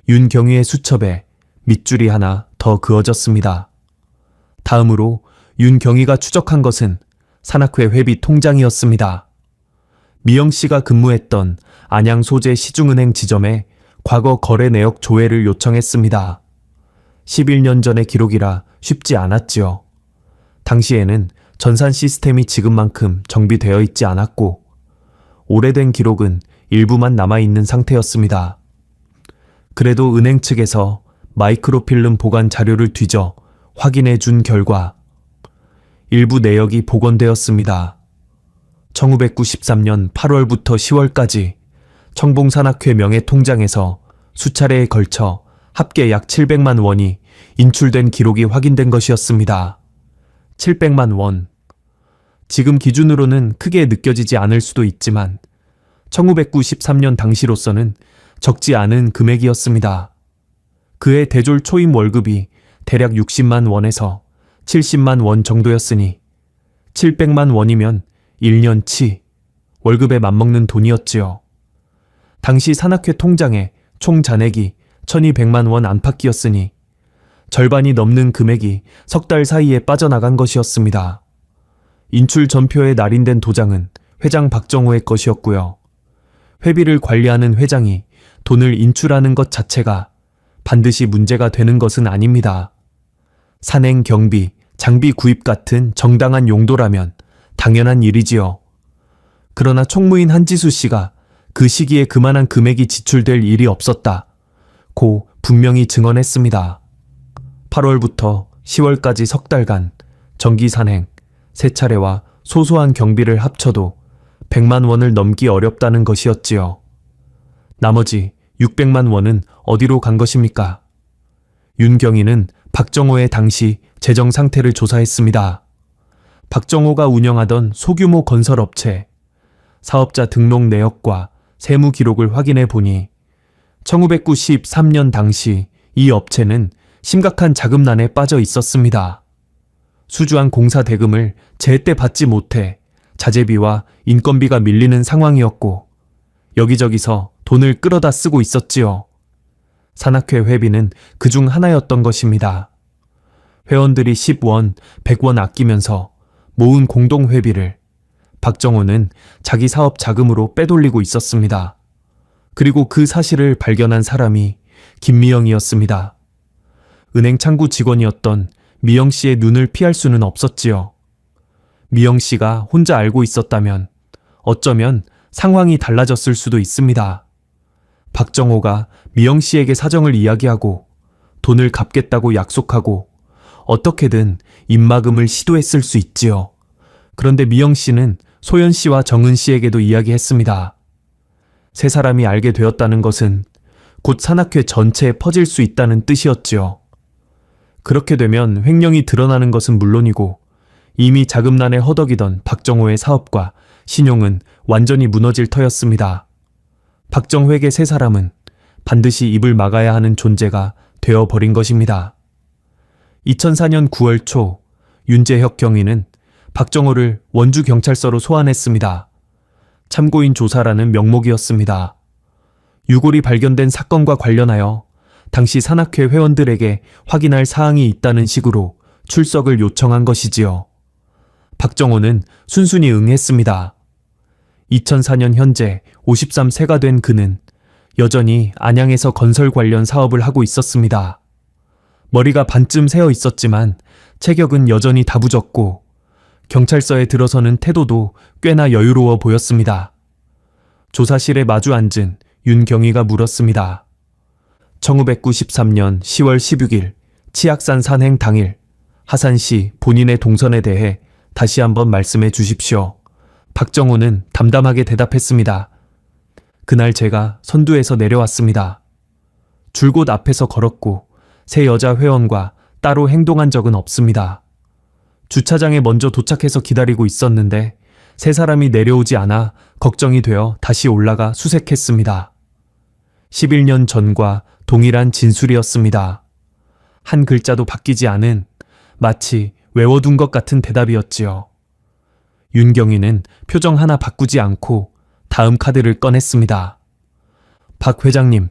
윤경위의 수첩에 밑줄이 하나 더 그어졌습니다. 다음으로 윤경위가 추적한 것은 산악회 회비 통장이었습니다. 미영 씨가 근무했던 안양 소재 시중은행 지점에 과거 거래 내역 조회를 요청했습니다. 11년 전의 기록이라 쉽지 않았지요. 당시에는 전산 시스템이 지금만큼 정비되어 있지 않았고 오래된 기록은 일부만 남아있는 상태였습니다. 그래도 은행 측에서 마이크로필름 보관 자료를 뒤져 확인해 준 결과 일부 내역이 복원되었습니다. 1993년 8월부터 10월까지 청봉산악회 명예통장에서 수차례에 걸쳐 합계 약 700만 원이 인출된 기록이 확인된 것이었습니다. 700만 원. 지금 기준으로는 크게 느껴지지 않을 수도 있지만 1993년 당시로서는 적지 않은 금액이었습니다. 그의 대졸 초임 월급이 대략 60만 원에서 70만 원 정도였으니 700만 원이면 1년치 월급에 맞먹는 돈이었지요. 당시 산악회 통장에 총 잔액이 1200만 원 안팎이었으니 절반이 넘는 금액이 석 달 사이에 빠져나간 것이었습니다. 인출 전표에 날인된 도장은 회장 박정호의 것이었고요. 회비를 관리하는 회장이 돈을 인출하는 것 자체가 반드시 문제가 되는 것은 아닙니다. 산행 경비, 장비 구입 같은 정당한 용도라면 당연한 일이지요. 그러나 총무인 한지수 씨가 그 시기에 그만한 금액이 지출될 일이 없었다 고 분명히 증언했습니다. 8월부터 10월까지 석 달간 정기 산행, 세차례와 소소한 경비를 합쳐도 100만 원을 넘기 어렵다는 것이었지요. 나머지 600만 원은 어디로 간 것입니까? 윤경희는 박정호의 당시 재정 상태를 조사했습니다. 박정호가 운영하던 소규모 건설업체, 사업자 등록 내역과 세무 기록을 확인해 보니 1993년 당시 이 업체는 심각한 자금난에 빠져 있었습니다. 수주한 공사 대금을 제때 받지 못해 자재비와 인건비가 밀리는 상황이었고 여기저기서 돈을 끌어다 쓰고 있었지요. 산악회 회비는 그중 하나였던 것입니다. 회원들이 10원, 100원 아끼면서 모은 공동회비를 박정호는 자기 사업 자금으로 빼돌리고 있었습니다. 그리고 그 사실을 발견한 사람이 김미영이었습니다. 은행 창구 직원이었던 미영 씨의 눈을 피할 수는 없었지요. 미영 씨가 혼자 알고 있었다면 어쩌면 상황이 달라졌을 수도 있습니다. 박정호가 미영 씨에게 사정을 이야기하고 돈을 갚겠다고 약속하고 어떻게든 입막음을 시도했을 수 있지요. 그런데 미영 씨는 소연 씨와 정은 씨에게도 이야기했습니다. 세 사람이 알게 되었다는 것은 곧 산악회 전체에 퍼질 수 있다는 뜻이었지요. 그렇게 되면 횡령이 드러나는 것은 물론이고 이미 자금난에 허덕이던 박정호의 사업과 신용은 완전히 무너질 터였습니다. 박정호에게 세 사람은 반드시 입을 막아야 하는 존재가 되어버린 것입니다. 2004년 9월 초 윤재혁 경위는 박정호를 원주경찰서로 소환했습니다. 참고인 조사라는 명목이었습니다. 유골이 발견된 사건과 관련하여 당시 산악회 회원들에게 확인할 사항이 있다는 식으로 출석을 요청한 것이지요. 박정호는 순순히 응했습니다. 2004년 현재 53세가 된 그는 여전히 안양에서 건설 관련 사업을 하고 있었습니다. 머리가 반쯤 새어 있었지만 체격은 여전히 다부졌고 경찰서에 들어서는 태도도 꽤나 여유로워 보였습니다. 조사실에 마주 앉은 윤경희가 물었습니다. 1993년 10월 16일 치악산 산행 당일 하산시 본인의 동선에 대해 다시 한번 말씀해 주십시오. 박정호는 담담하게 대답했습니다. 그날 제가 선두에서 내려왔습니다. 줄곧 앞에서 걸었고 세 여자 회원과 따로 행동한 적은 없습니다. 주차장에 먼저 도착해서 기다리고 있었는데 세 사람이 내려오지 않아 걱정이 되어 다시 올라가 수색했습니다. 11년 전과 동일한 진술이었습니다. 한 글자도 바뀌지 않은 마치 외워둔 것 같은 대답이었지요. 윤경희는 표정 하나 바꾸지 않고 다음 카드를 꺼냈습니다. 박 회장님,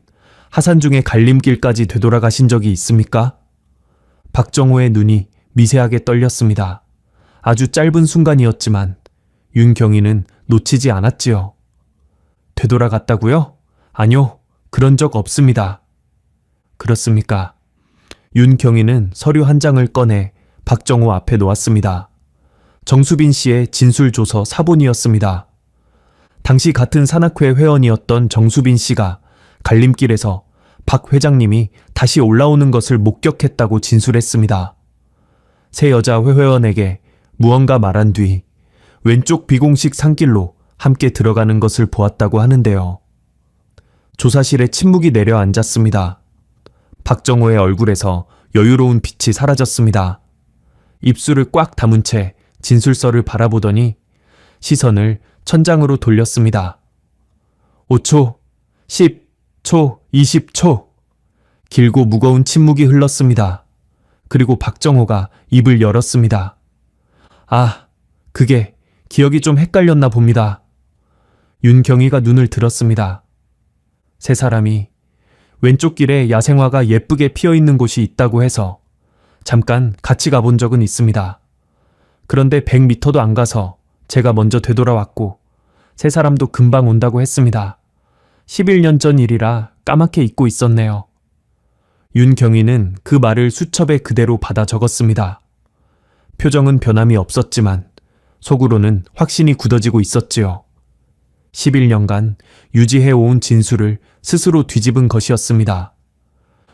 하산 중에 갈림길까지 되돌아가신 적이 있습니까? 박정호의 눈이 미세하게 떨렸습니다. 아주 짧은 순간이었지만 윤경희는 놓치지 않았지요. 되돌아갔다고요? 아니요, 그런 적 없습니다. 그렇습니까? 윤경희는 서류 한 장을 꺼내 박정호 앞에 놓았습니다. 정수빈 씨의 진술조서 사본이었습니다. 당시 같은 산악회 회원이었던 정수빈 씨가 갈림길에서 박 회장님이 다시 올라오는 것을 목격했다고 진술했습니다. 세 여자 회원에게 무언가 말한 뒤 왼쪽 비공식 산길로 함께 들어가는 것을 보았다고 하는데요. 조사실에 침묵이 내려앉았습니다. 박정호의 얼굴에서 여유로운 빛이 사라졌습니다. 입술을 꽉 다문 채 진술서를 바라보더니 시선을 천장으로 돌렸습니다. 5초, 10초, 20초. 길고 무거운 침묵이 흘렀습니다. 그리고 박정호가 입을 열었습니다. 아, 그게 기억이 좀 헷갈렸나 봅니다. 윤경희가 눈을 들었습니다. 세 사람이 왼쪽 길에 야생화가 예쁘게 피어있는 곳이 있다고 해서 잠깐 같이 가본 적은 있습니다. 그런데 100m도 안 가서 제가 먼저 되돌아왔고 세 사람도 금방 온다고 했습니다. 11년 전 일이라 까맣게 잊고 있었네요. 윤경희는 그 말을 수첩에 그대로 받아 적었습니다. 표정은 변함이 없었지만 속으로는 확신이 굳어지고 있었지요. 11년간 유지해온 진술을 스스로 뒤집은 것이었습니다.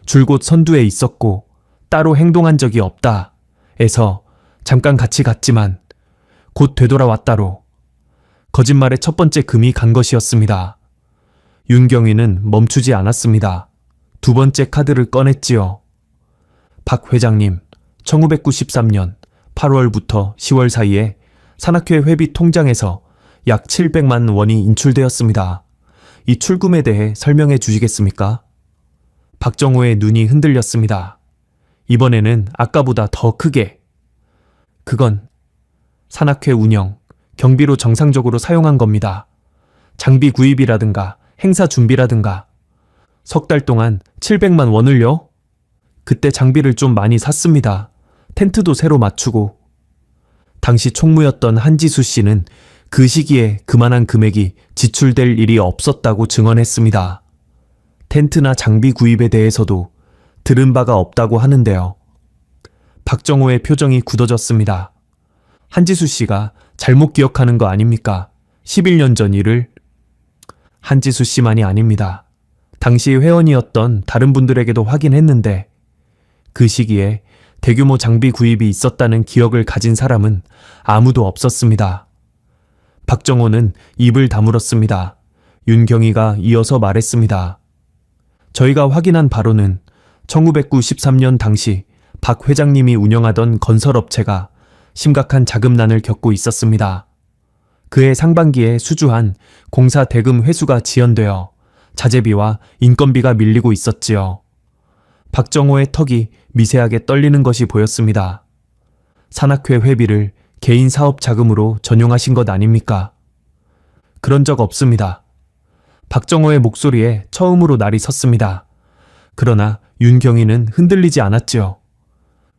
줄곧 선두에 있었고 따로 행동한 적이 없다 에서 잠깐 같이 갔지만 곧 되돌아왔다로 거짓말의 첫 번째 금이 간 것이었습니다. 윤경희는 멈추지 않았습니다. 두 번째 카드를 꺼냈지요. 박 회장님, 1993년 8월부터 10월 사이에 산악회 회비 통장에서 약 700만 원이 인출되었습니다. 이 출금에 대해 설명해 주시겠습니까? 박정호의 눈이 흔들렸습니다. 이번에는 아까보다 더 크게. 그건 산악회 운영, 경비로 정상적으로 사용한 겁니다. 장비 구입이라든가 행사 준비라든가. 석 달 동안 700만 원을요? 그때 장비를 좀 많이 샀습니다. 텐트도 새로 맞추고. 당시 총무였던 한지수 씨는 그 시기에 그만한 금액이 지출될 일이 없었다고 증언했습니다. 텐트나 장비 구입에 대해서도 들은 바가 없다고 하는데요. 박정호의 표정이 굳어졌습니다. 한지수 씨가 잘못 기억하는 거 아닙니까? 11년 전 일을. 한지수 씨만이 아닙니다. 당시 회원이었던 다른 분들에게도 확인했는데 그 시기에 대규모 장비 구입이 있었다는 기억을 가진 사람은 아무도 없었습니다. 박정호는 입을 다물었습니다. 윤경희가 이어서 말했습니다. 저희가 확인한 바로는 1993년 당시 박 회장님이 운영하던 건설업체가 심각한 자금난을 겪고 있었습니다. 그해 상반기에 수주한 공사 대금 회수가 지연되어 자재비와 인건비가 밀리고 있었지요. 박정호의 턱이 미세하게 떨리는 것이 보였습니다. 산악회 회비를 개인 사업 자금으로 전용하신 것 아닙니까? 그런 적 없습니다. 박정호의 목소리에 처음으로 날이 섰습니다. 그러나 윤경희는 흔들리지 않았지요.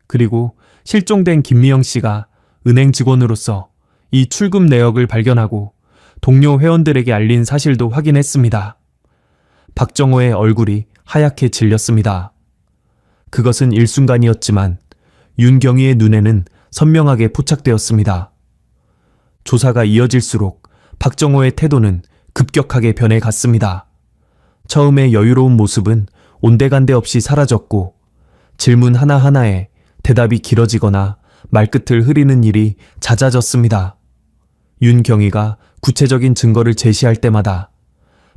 그리고 실종된 김미영 씨가 은행 직원으로서 이 출금 내역을 발견하고 동료 회원들에게 알린 사실도 확인했습니다. 박정호의 얼굴이 하얗게 질렸습니다. 그것은 일순간이었지만 윤경희의 눈에는 선명하게 포착되었습니다. 조사가 이어질수록 박정호의 태도는 급격하게 변해갔습니다. 처음에 여유로운 모습은 온데간데 없이 사라졌고 질문 하나하나에 대답이 길어지거나 말끝을 흐리는 일이 잦아졌습니다. 윤경희가 구체적인 증거를 제시할 때마다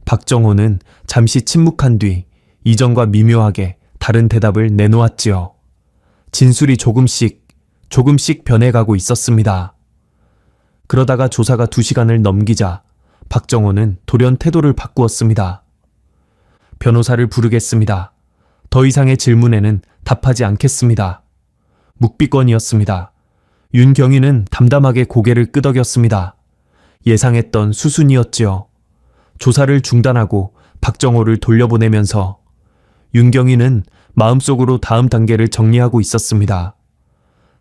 박정호는 잠시 침묵한 뒤 이전과 미묘하게 다른 대답을 내놓았지요. 진술이 조금씩 변해가고 있었습니다. 그러다가 조사가 2시간을 넘기자 박정호는 돌연 태도를 바꾸었습니다. 변호사를 부르겠습니다. 더 이상의 질문에는 답하지 않겠습니다. 묵비권이었습니다. 윤경희는 담담하게 고개를 끄덕였습니다. 예상했던 수순이었지요. 조사를 중단하고 박정호를 돌려보내면서 윤경희는 마음속으로 다음 단계를 정리하고 있었습니다.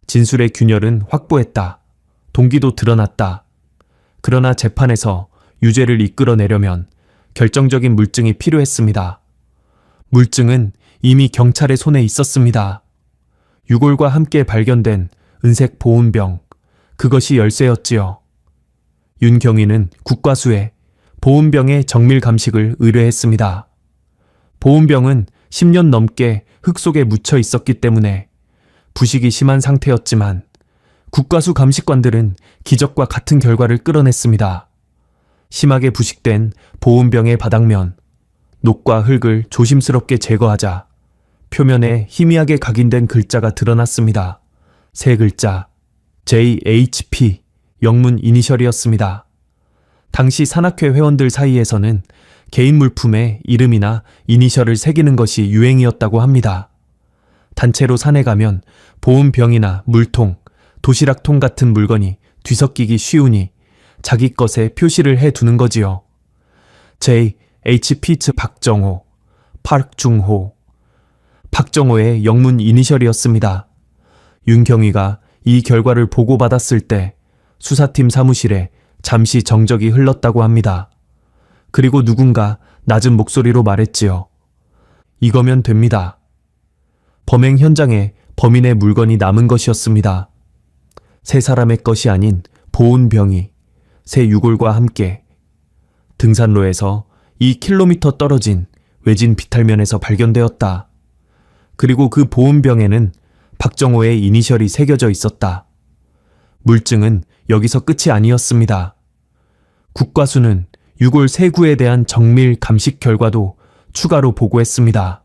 진술의 균열은 확보했다. 동기도 드러났다. 그러나 재판에서 유죄를 이끌어내려면 결정적인 물증이 필요했습니다. 물증은 이미 경찰의 손에 있었습니다. 유골과 함께 발견된 은색 보온병, 그것이 열쇠였지요. 윤경희는 국과수에 보온병의 정밀 감식을 의뢰했습니다. 보온병은 10년 넘게 흙 속에 묻혀 있었기 때문에 부식이 심한 상태였지만 국과수 감식관들은 기적과 같은 결과를 끌어냈습니다. 심하게 부식된 보온병의 바닥면, 녹과 흙을 조심스럽게 제거하자 표면에 희미하게 각인된 글자가 드러났습니다. 세 글자, JHP, 영문 이니셜이었습니다. 당시 산악회 회원들 사이에서는 개인 물품에 이름이나 이니셜을 새기는 것이 유행이었다고 합니다. 단체로 산에 가면 보온병이나 물통, 도시락통 같은 물건이 뒤섞이기 쉬우니 자기 것에 표시를 해두는 거지요. JHP 박정호, 박중호. 박정호의 영문 이니셜이었습니다. 윤경위가 이 결과를 보고받았을 때 수사팀 사무실에 잠시 정적이 흘렀다고 합니다. 그리고 누군가 낮은 목소리로 말했지요. 이거면 됩니다. 범행 현장에 범인의 물건이 남은 것이었습니다. 세 사람의 것이 아닌 보온병이 새 유골과 함께 등산로에서 2km 떨어진 외진 비탈면에서 발견되었다. 그리고 그 보온병에는 박정호의 이니셜이 새겨져 있었다. 물증은 여기서 끝이 아니었습니다. 국과수는 유골 세 구에 대한 정밀 감식 결과도 추가로 보고했습니다.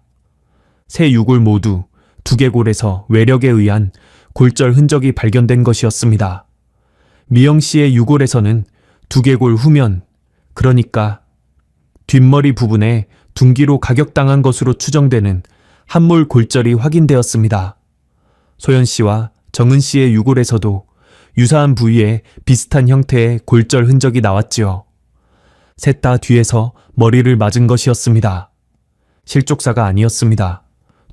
세 유골 모두 두개골에서 외력에 의한 골절 흔적이 발견된 것이었습니다. 미영 씨의 유골에서는 두개골 후면, 그러니까 뒷머리 부분에 둔기로 가격당한 것으로 추정되는 함몰 골절이 확인되었습니다. 소연 씨와 정은 씨의 유골에서도 유사한 부위에 비슷한 형태의 골절 흔적이 나왔지요. 셋 다 뒤에서 머리를 맞은 것이었습니다. 실족사가 아니었습니다.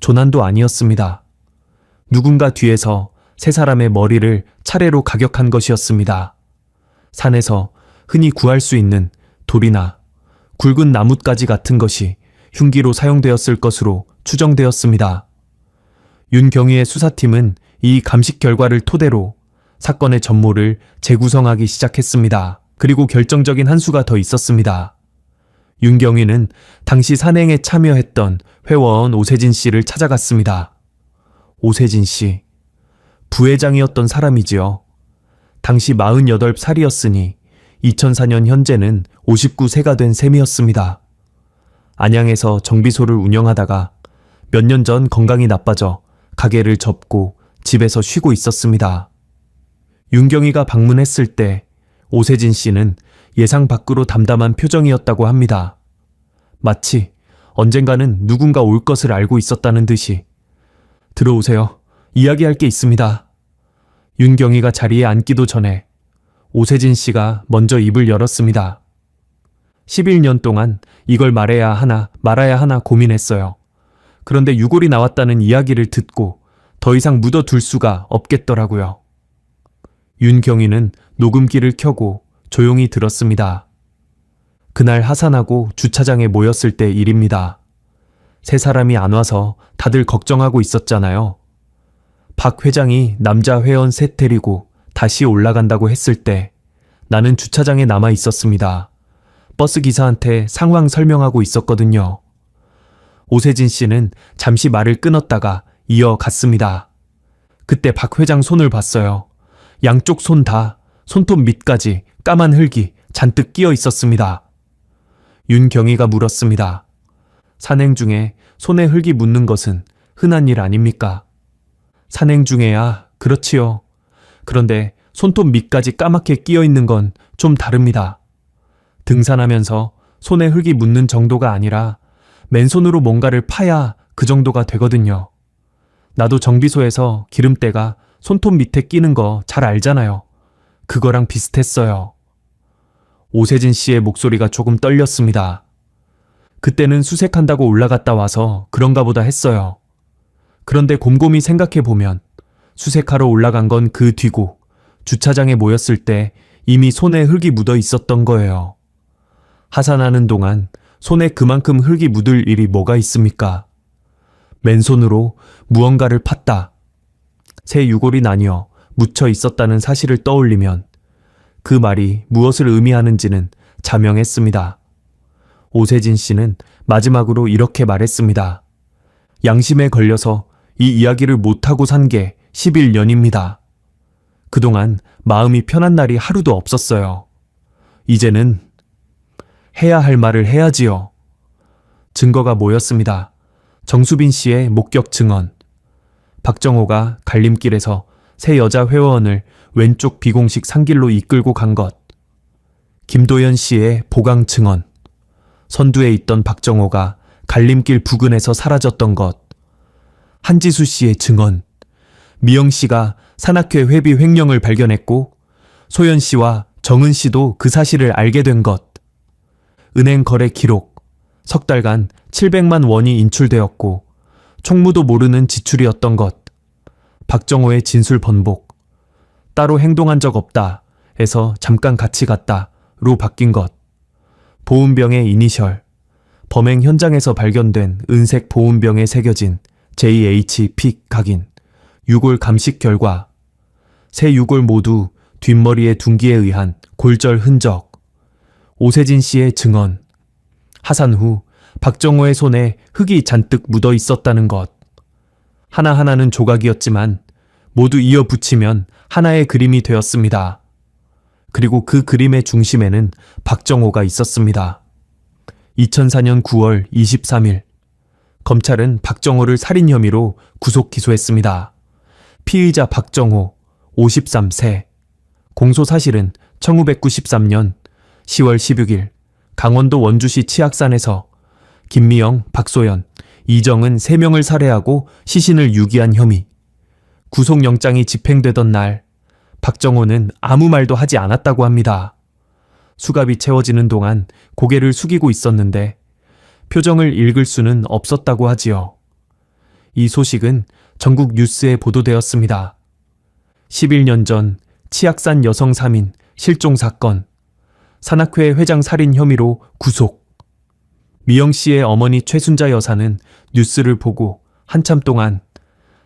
조난도 아니었습니다. 누군가 뒤에서 세 사람의 머리를 차례로 가격한 것이었습니다. 산에서 흔히 구할 수 있는 돌이나 굵은 나뭇가지 같은 것이 흉기로 사용되었을 것으로 추정되었습니다. 윤경위의 수사팀은 이 감식 결과를 토대로 사건의 전모를 재구성하기 시작했습니다. 그리고 결정적인 한 수가 더 있었습니다. 윤경위는 당시 산행에 참여했던 회원 오세진 씨를 찾아갔습니다. 오세진 씨, 부회장이었던 사람이지요. 당시 48살이었으니 2004년 현재는 59세가 된 셈이었습니다. 안양에서 정비소를 운영하다가 몇 년 전 건강이 나빠져 가게를 접고 집에서 쉬고 있었습니다. 윤경위가 방문했을 때 오세진 씨는 예상 밖으로 담담한 표정이었다고 합니다. 마치 언젠가는 누군가 올 것을 알고 있었다는 듯이. 들어오세요. 이야기할 게 있습니다. 윤경위가 자리에 앉기도 전에 오세진 씨가 먼저 입을 열었습니다. 11년 동안 이걸 말해야 하나 말아야 하나 고민했어요. 그런데 유골이 나왔다는 이야기를 듣고 더 이상 묻어둘 수가 없겠더라고요. 윤경위는 녹음기를 켜고 조용히 들었습니다. 그날 하산하고 주차장에 모였을 때 일입니다. 세 사람이 안 와서 다들 걱정하고 있었잖아요. 박 회장이 남자 회원 셋 데리고 다시 올라간다고 했을 때 나는 주차장에 남아 있었습니다. 버스 기사한테 상황 설명하고 있었거든요. 오세진 씨는 잠시 말을 끊었다가 이어갔습니다. 그때 박 회장 손을 봤어요. 양쪽 손 다 손톱 밑까지 까만 흙이 잔뜩 끼어 있었습니다. 윤경위가 물었습니다. 산행 중에 손에 흙이 묻는 것은 흔한 일 아닙니까? 산행 중에야 그렇지요. 그런데 손톱 밑까지 까맣게 끼어 있는 건 좀 다릅니다. 등산하면서 손에 흙이 묻는 정도가 아니라 맨손으로 뭔가를 파야 그 정도가 되거든요. 나도 정비소에서 기름때가 손톱 밑에 끼는 거 잘 알잖아요. 그거랑 비슷했어요. 오세진 씨의 목소리가 조금 떨렸습니다. 그때는 수색한다고 올라갔다 와서 그런가 보다 했어요. 그런데 곰곰이 생각해보면 수색하러 올라간 건 그 뒤고 주차장에 모였을 때 이미 손에 흙이 묻어 있었던 거예요. 하산하는 동안 손에 그만큼 흙이 묻을 일이 뭐가 있습니까? 맨손으로 무언가를 팠다. 새 유골이 나뉘어 묻혀 있었다는 사실을 떠올리면 그 말이 무엇을 의미하는지는 자명했습니다. 오세진 씨는 마지막으로 이렇게 말했습니다. 양심에 걸려서 이 이야기를 못하고 산 게 11년입니다. 그동안 마음이 편한 날이 하루도 없었어요. 이제는 해야 할 말을 해야지요. 증거가 모였습니다. 정수빈 씨의 목격 증언. 박정호가 갈림길에서 새 여자 회원을 왼쪽 비공식 산길로 이끌고 간 것. 김도연 씨의 보강 증언. 선두에 있던 박정호가 갈림길 부근에서 사라졌던 것. 한지수 씨의 증언. 미영 씨가 산악회 회비 횡령을 발견했고 소연 씨와 정은 씨도 그 사실을 알게 된 것. 은행 거래 기록. 석 달간 700만 원이 인출되었고 총무도 모르는 지출이었던 것. 박정호의 진술 번복, 따로 행동한 적 없다 에서 잠깐 같이 갔다로 바뀐 것, 보온병의 이니셜, 범행 현장에서 발견된 은색 보온병에 새겨진 JH 픽 각인, 유골 감식 결과, 세 유골 모두 뒷머리의 둔기에 의한 골절 흔적, 오세진 씨의 증언, 하산 후 박정호의 손에 흙이 잔뜩 묻어 있었다는 것. 하나하나는 조각이었지만 모두 이어 붙이면 하나의 그림이 되었습니다. 그리고 그 그림의 중심에는 박정호가 있었습니다. 2004년 9월 23일, 검찰은 박정호를 살인 혐의로 구속 기소했습니다. 피의자 박정호, 53세. 공소 사실은 1993년 10월 16일 강원도 원주시 치악산에서 김미영, 박소연, 이정은 3명을 살해하고 시신을 유기한 혐의. 구속영장이 집행되던 날, 박정호는 아무 말도 하지 않았다고 합니다. 수갑이 채워지는 동안 고개를 숙이고 있었는데 표정을 읽을 수는 없었다고 하지요. 이 소식은 전국 뉴스에 보도되었습니다. 11년 전 치악산 여성 3인 실종 사건, 산악회 회장 살인 혐의로 구속. 미영 씨의 어머니 최순자 여사는 뉴스를 보고 한참 동안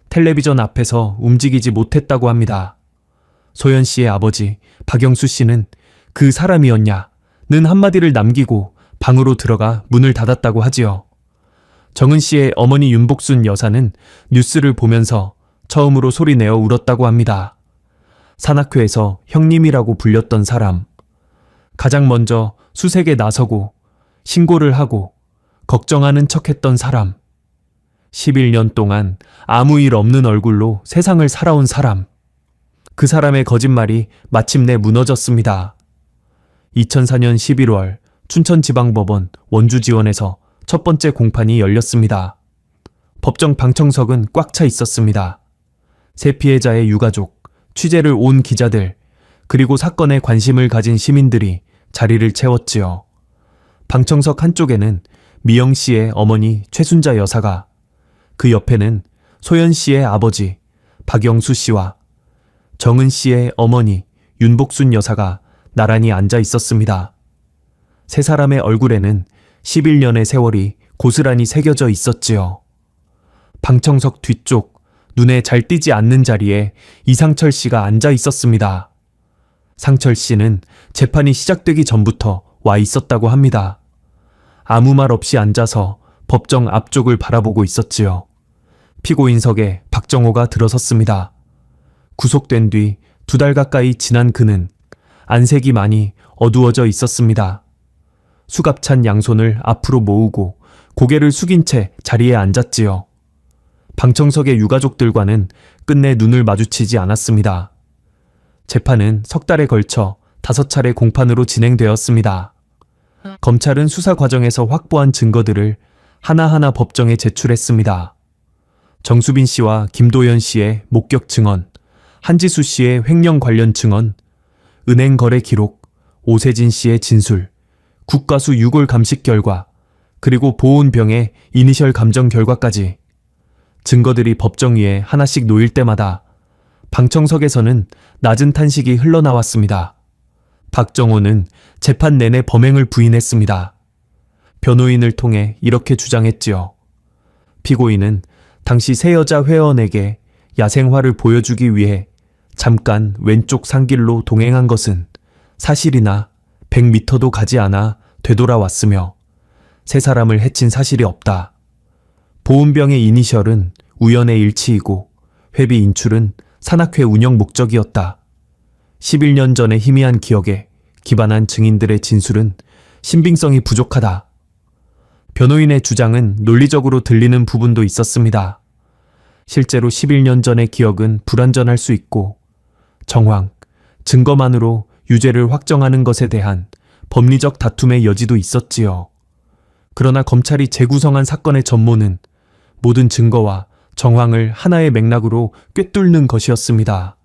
텔레비전 앞에서 움직이지 못했다고 합니다. 소연 씨의 아버지 박영수 씨는 그 사람이었냐는 한마디를 남기고 방으로 들어가 문을 닫았다고 하지요. 정은 씨의 어머니 윤복순 여사는 뉴스를 보면서 처음으로 소리내어 울었다고 합니다. 산악회에서 형님이라고 불렸던 사람, 가장 먼저 수색에 나서고 신고를 하고 걱정하는 척했던 사람, 11년 동안 아무 일 없는 얼굴로 세상을 살아온 사람, 그 사람의 거짓말이 마침내 무너졌습니다. 2004년 11월 춘천지방법원 원주지원에서 첫 번째 공판이 열렸습니다. 법정 방청석은 꽉 차 있었습니다. 세 피해자의 유가족, 취재를 온 기자들, 그리고 사건에 관심을 가진 시민들이 자리를 채웠지요. 방청석 한쪽에는 미영 씨의 어머니 최순자 여사가, 그 옆에는 소연 씨의 아버지 박영수 씨와 정은 씨의 어머니 윤복순 여사가 나란히 앉아 있었습니다. 세 사람의 얼굴에는 11년의 세월이 고스란히 새겨져 있었지요. 방청석 뒤쪽 눈에 잘 띄지 않는 자리에 이상철 씨가 앉아 있었습니다. 상철 씨는 재판이 시작되기 전부터 와 있었다고 합니다. 아무 말 없이 앉아서 법정 앞쪽을 바라보고 있었지요. 피고인석에 박정호가 들어섰습니다. 구속된 뒤 2달 가까이 지난 그는 안색이 많이 어두워져 있었습니다. 수갑찬 양손을 앞으로 모으고 고개를 숙인 채 자리에 앉았지요. 방청석의 유가족들과는 끝내 눈을 마주치지 않았습니다. 재판은 석 달에 걸쳐 5차례 공판으로 진행되었습니다. 검찰은 수사 과정에서 확보한 증거들을 하나하나 법정에 제출했습니다. 정수빈 씨와 김도연 씨의 목격 증언, 한지수 씨의 횡령 관련 증언, 은행 거래 기록, 오세진 씨의 진술, 국가수 유골 감식 결과, 그리고 보온병의 이니셜 감정 결과까지 증거들이 법정 위에 하나씩 놓일 때마다 방청석에서는 낮은 탄식이 흘러나왔습니다. 박정호는 재판 내내 범행을 부인했습니다. 변호인을 통해 이렇게 주장했지요. 피고인은 당시 세 여자 회원에게 야생화를 보여주기 위해 잠깐 왼쪽 산길로 동행한 것은 사실이나 100m도 가지 않아 되돌아왔으며 세 사람을 해친 사실이 없다. 보온병의 이니셜은 우연의 일치이고 회비 인출은 산악회 운영 목적이었다. 11년 전의 희미한 기억에 기반한 증인들의 진술은 신빙성이 부족하다. 변호인의 주장은 논리적으로 들리는 부분도 있었습니다. 실제로 11년 전의 기억은 불완전할 수 있고 정황, 증거만으로 유죄를 확정하는 것에 대한 법리적 다툼의 여지도 있었지요. 그러나 검찰이 재구성한 사건의 전모는 모든 증거와 정황을 하나의 맥락으로 꿰뚫는 것이었습니다.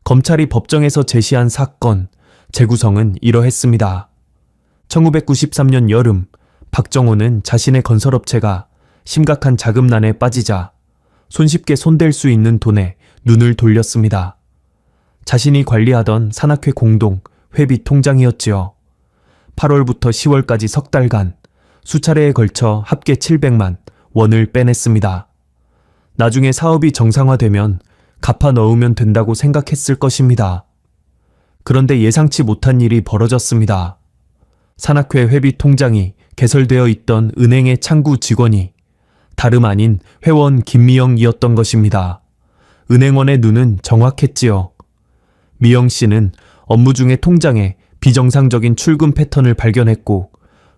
검찰이 법정에서 제시한 사건, 재구성은 이러했습니다. 1993년 여름, 박정호는 자신의 건설업체가 심각한 자금난에 빠지자 손쉽게 손댈 수 있는 돈에 눈을 돌렸습니다. 자신이 관리하던 산악회 공동 회비 통장이었지요. 8월부터 10월까지 석 달간 수차례에 걸쳐 합계 700만 원을 빼냈습니다. 나중에 사업이 정상화되면 갚아 넣으면 된다고 생각했을 것입니다. 그런데 예상치 못한 일이 벌어졌습니다. 산악회 회비 통장이 개설되어 있던 은행의 창구 직원이 다름 아닌 회원 김미영이었던 것입니다. 은행원의 눈은 정확했지요. 미영 씨는 업무 중에 통장에 비정상적인 출금 패턴을 발견했고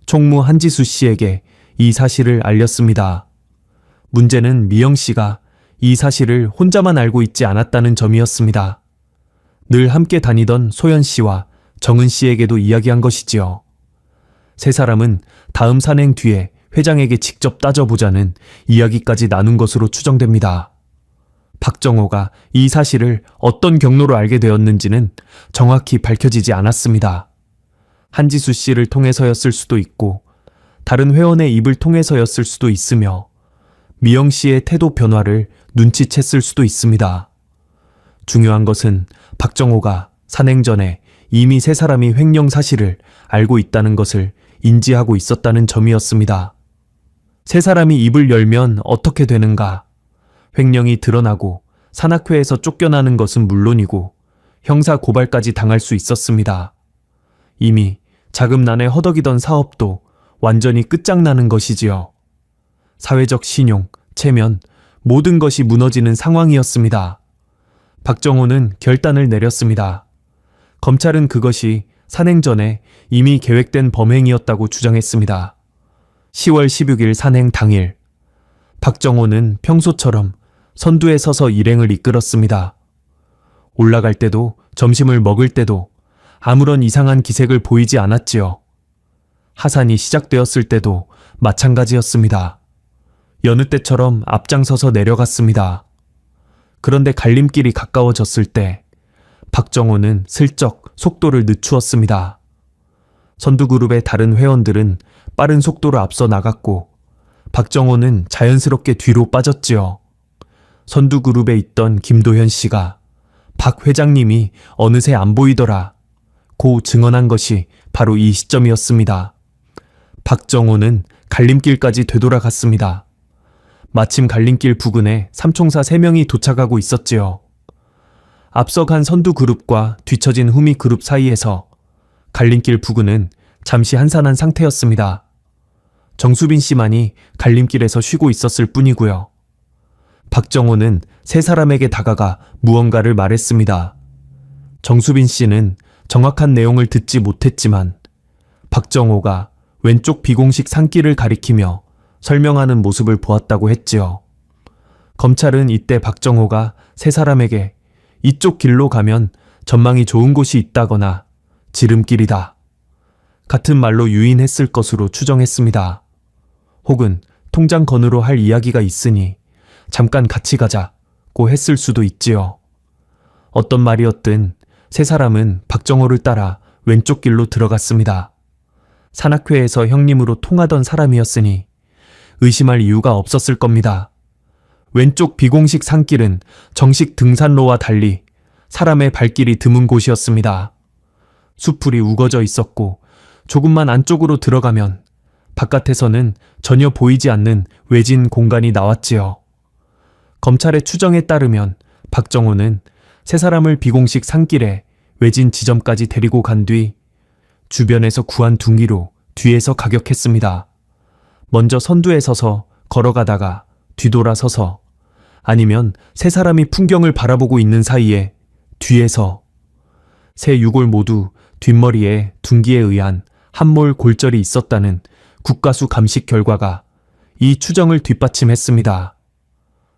총무 한지수 씨에게 이 사실을 알렸습니다. 문제는 미영 씨가 이 사실을 혼자만 알고 있지 않았다는 점이었습니다. 늘 함께 다니던 소연 씨와 정은 씨에게도 이야기한 것이지요. 세 사람은 다음 산행 뒤에 회장에게 직접 따져보자는 이야기까지 나눈 것으로 추정됩니다. 박정호가 이 사실을 어떤 경로로 알게 되었는지는 정확히 밝혀지지 않았습니다. 한지수 씨를 통해서였을 수도 있고 다른 회원의 입을 통해서였을 수도 있으며 미영 씨의 태도 변화를 눈치챘을 수도 있습니다. 중요한 것은 박정호가 산행 전에 이미 세 사람이 횡령 사실을 알고 있다는 것을 인지하고 있었다는 점이었습니다. 세 사람이 입을 열면 어떻게 되는가? 횡령이 드러나고 산악회에서 쫓겨나는 것은 물론이고 형사 고발까지 당할 수 있었습니다. 이미 자금난에 허덕이던 사업도 완전히 끝장나는 것이지요. 사회적 신용, 체면, 모든 것이 무너지는 상황이었습니다. 박정호는 결단을 내렸습니다. 검찰은 그것이 산행 전에 이미 계획된 범행이었다고 주장했습니다. 10월 16일 산행 당일, 박정호는 평소처럼 선두에 서서 일행을 이끌었습니다. 올라갈 때도 점심을 먹을 때도 아무런 이상한 기색을 보이지 않았지요. 하산이 시작되었을 때도 마찬가지였습니다. 여느 때처럼 앞장서서 내려갔습니다. 그런데 갈림길이 가까워졌을 때 박정호는 슬쩍 속도를 늦추었습니다. 선두그룹의 다른 회원들은 빠른 속도로 앞서 나갔고 박정호는 자연스럽게 뒤로 빠졌지요. 선두그룹에 있던 김도현 씨가 박 회장님이 어느새 안 보이더라 고 증언한 것이 바로 이 시점이었습니다. 박정호는 갈림길까지 되돌아갔습니다. 마침 갈림길 부근에 삼총사 3명이 도착하고 있었지요. 앞서 간 선두그룹과 뒤처진 후미그룹 사이에서 갈림길 부근은 잠시 한산한 상태였습니다. 정수빈 씨만이 갈림길에서 쉬고 있었을 뿐이고요. 박정호는 세 사람에게 다가가 무언가를 말했습니다. 정수빈 씨는 정확한 내용을 듣지 못했지만 박정호가 왼쪽 비공식 산길을 가리키며 설명하는 모습을 보았다고 했지요. 검찰은 이때 박정호가 세 사람에게 이쪽 길로 가면 전망이 좋은 곳이 있다거나 지름길이다 같은 말로 유인했을 것으로 추정했습니다. 혹은 통장 건으로 할 이야기가 있으니 잠깐 같이 가자고 했을 수도 있지요. 어떤 말이었든 세 사람은 박정호를 따라 왼쪽 길로 들어갔습니다. 산악회에서 형님으로 통하던 사람이었으니 의심할 이유가 없었을 겁니다. 왼쪽 비공식 산길은 정식 등산로와 달리 사람의 발길이 드문 곳이었습니다. 수풀이 우거져 있었고 조금만 안쪽으로 들어가면 바깥에서는 전혀 보이지 않는 외진 공간이 나왔지요. 검찰의 추정에 따르면 박정호는 세 사람을 비공식 산길에 외진 지점까지 데리고 간 뒤 주변에서 구한 둥기로 뒤에서 가격했습니다. 먼저 선두에 서서 걸어가다가 뒤돌아서서 아니면 세 사람이 풍경을 바라보고 있는 사이에 뒤에서 세 유골 모두 뒷머리에 둔기에 의한 함몰 골절이 있었다는 국가수 감식 결과가 이 추정을 뒷받침했습니다.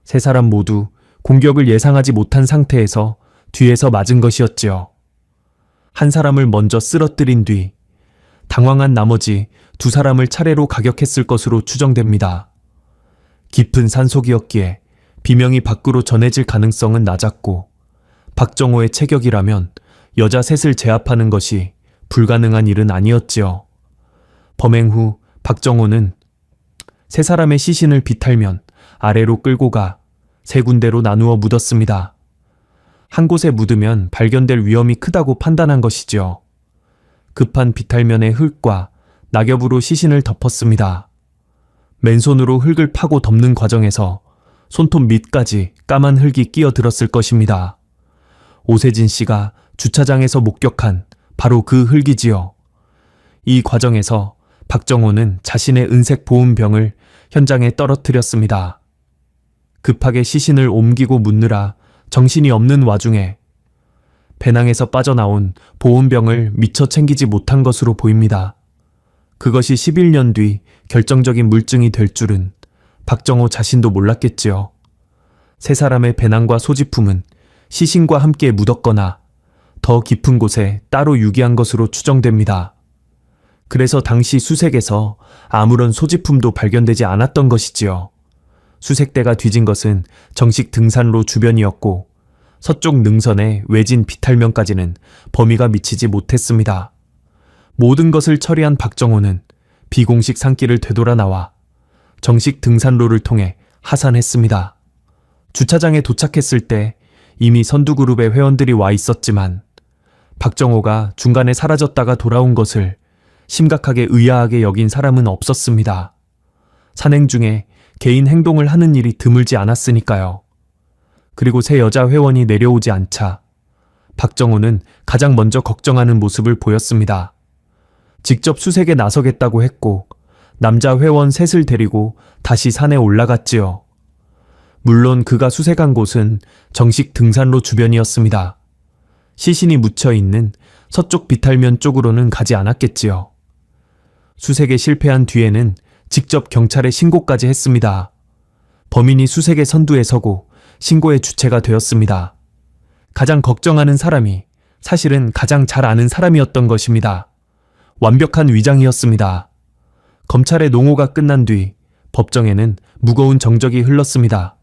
세 사람 모두 공격을 예상하지 못한 상태에서 뒤에서 맞은 것이었지요. 한 사람을 먼저 쓰러뜨린 뒤 당황한 나머지 두 사람을 차례로 가격했을 것으로 추정됩니다. 깊은 산속이었기에 비명이 밖으로 전해질 가능성은 낮았고 박정호의 체격이라면 여자 셋을 제압하는 것이 불가능한 일은 아니었지요. 범행 후 박정호는 세 사람의 시신을 비탈면 아래로 끌고 가 세 군데로 나누어 묻었습니다. 한 곳에 묻으면 발견될 위험이 크다고 판단한 것이지요. 급한 비탈면에 흙과 낙엽으로 시신을 덮었습니다. 맨손으로 흙을 파고 덮는 과정에서 손톱 밑까지 까만 흙이 끼어들었을 것입니다. 오세진 씨가 주차장에서 목격한 바로 그 흙이지요. 이 과정에서 박정호는 자신의 은색 보온병을 현장에 떨어뜨렸습니다. 급하게 시신을 옮기고 묻느라 정신이 없는 와중에 배낭에서 빠져나온 보온병을 미처 챙기지 못한 것으로 보입니다. 그것이 11년 뒤 결정적인 물증이 될 줄은 박정호 자신도 몰랐겠지요. 세 사람의 배낭과 소지품은 시신과 함께 묻었거나 더 깊은 곳에 따로 유기한 것으로 추정됩니다. 그래서 당시 수색에서 아무런 소지품도 발견되지 않았던 것이지요. 수색대가 뒤진 것은 정식 등산로 주변이었고 서쪽 능선의 외진 비탈면까지는 범위가 미치지 못했습니다. 모든 것을 처리한 박정호는 비공식 산길을 되돌아 나와 정식 등산로를 통해 하산했습니다. 주차장에 도착했을 때 이미 선두그룹의 회원들이 와 있었지만 박정호가 중간에 사라졌다가 돌아온 것을 심각하게 의아하게 여긴 사람은 없었습니다. 산행 중에 개인 행동을 하는 일이 드물지 않았으니까요. 그리고 새 여자 회원이 내려오지 않자 박정호는 가장 먼저 걱정하는 모습을 보였습니다. 직접 수색에 나서겠다고 했고 남자 회원 셋을 데리고 다시 산에 올라갔지요. 물론 그가 수색한 곳은 정식 등산로 주변이었습니다. 시신이 묻혀 있는 서쪽 비탈면 쪽으로는 가지 않았겠지요. 수색에 실패한 뒤에는 직접 경찰에 신고까지 했습니다. 범인이 수색의 선두에 서고 신고의 주체가 되었습니다. 가장 걱정하는 사람이 사실은 가장 잘 아는 사람이었던 것입니다. 완벽한 위장이었습니다. 검찰의 농호가 끝난 뒤 법정에는 무거운 정적이 흘렀습니다.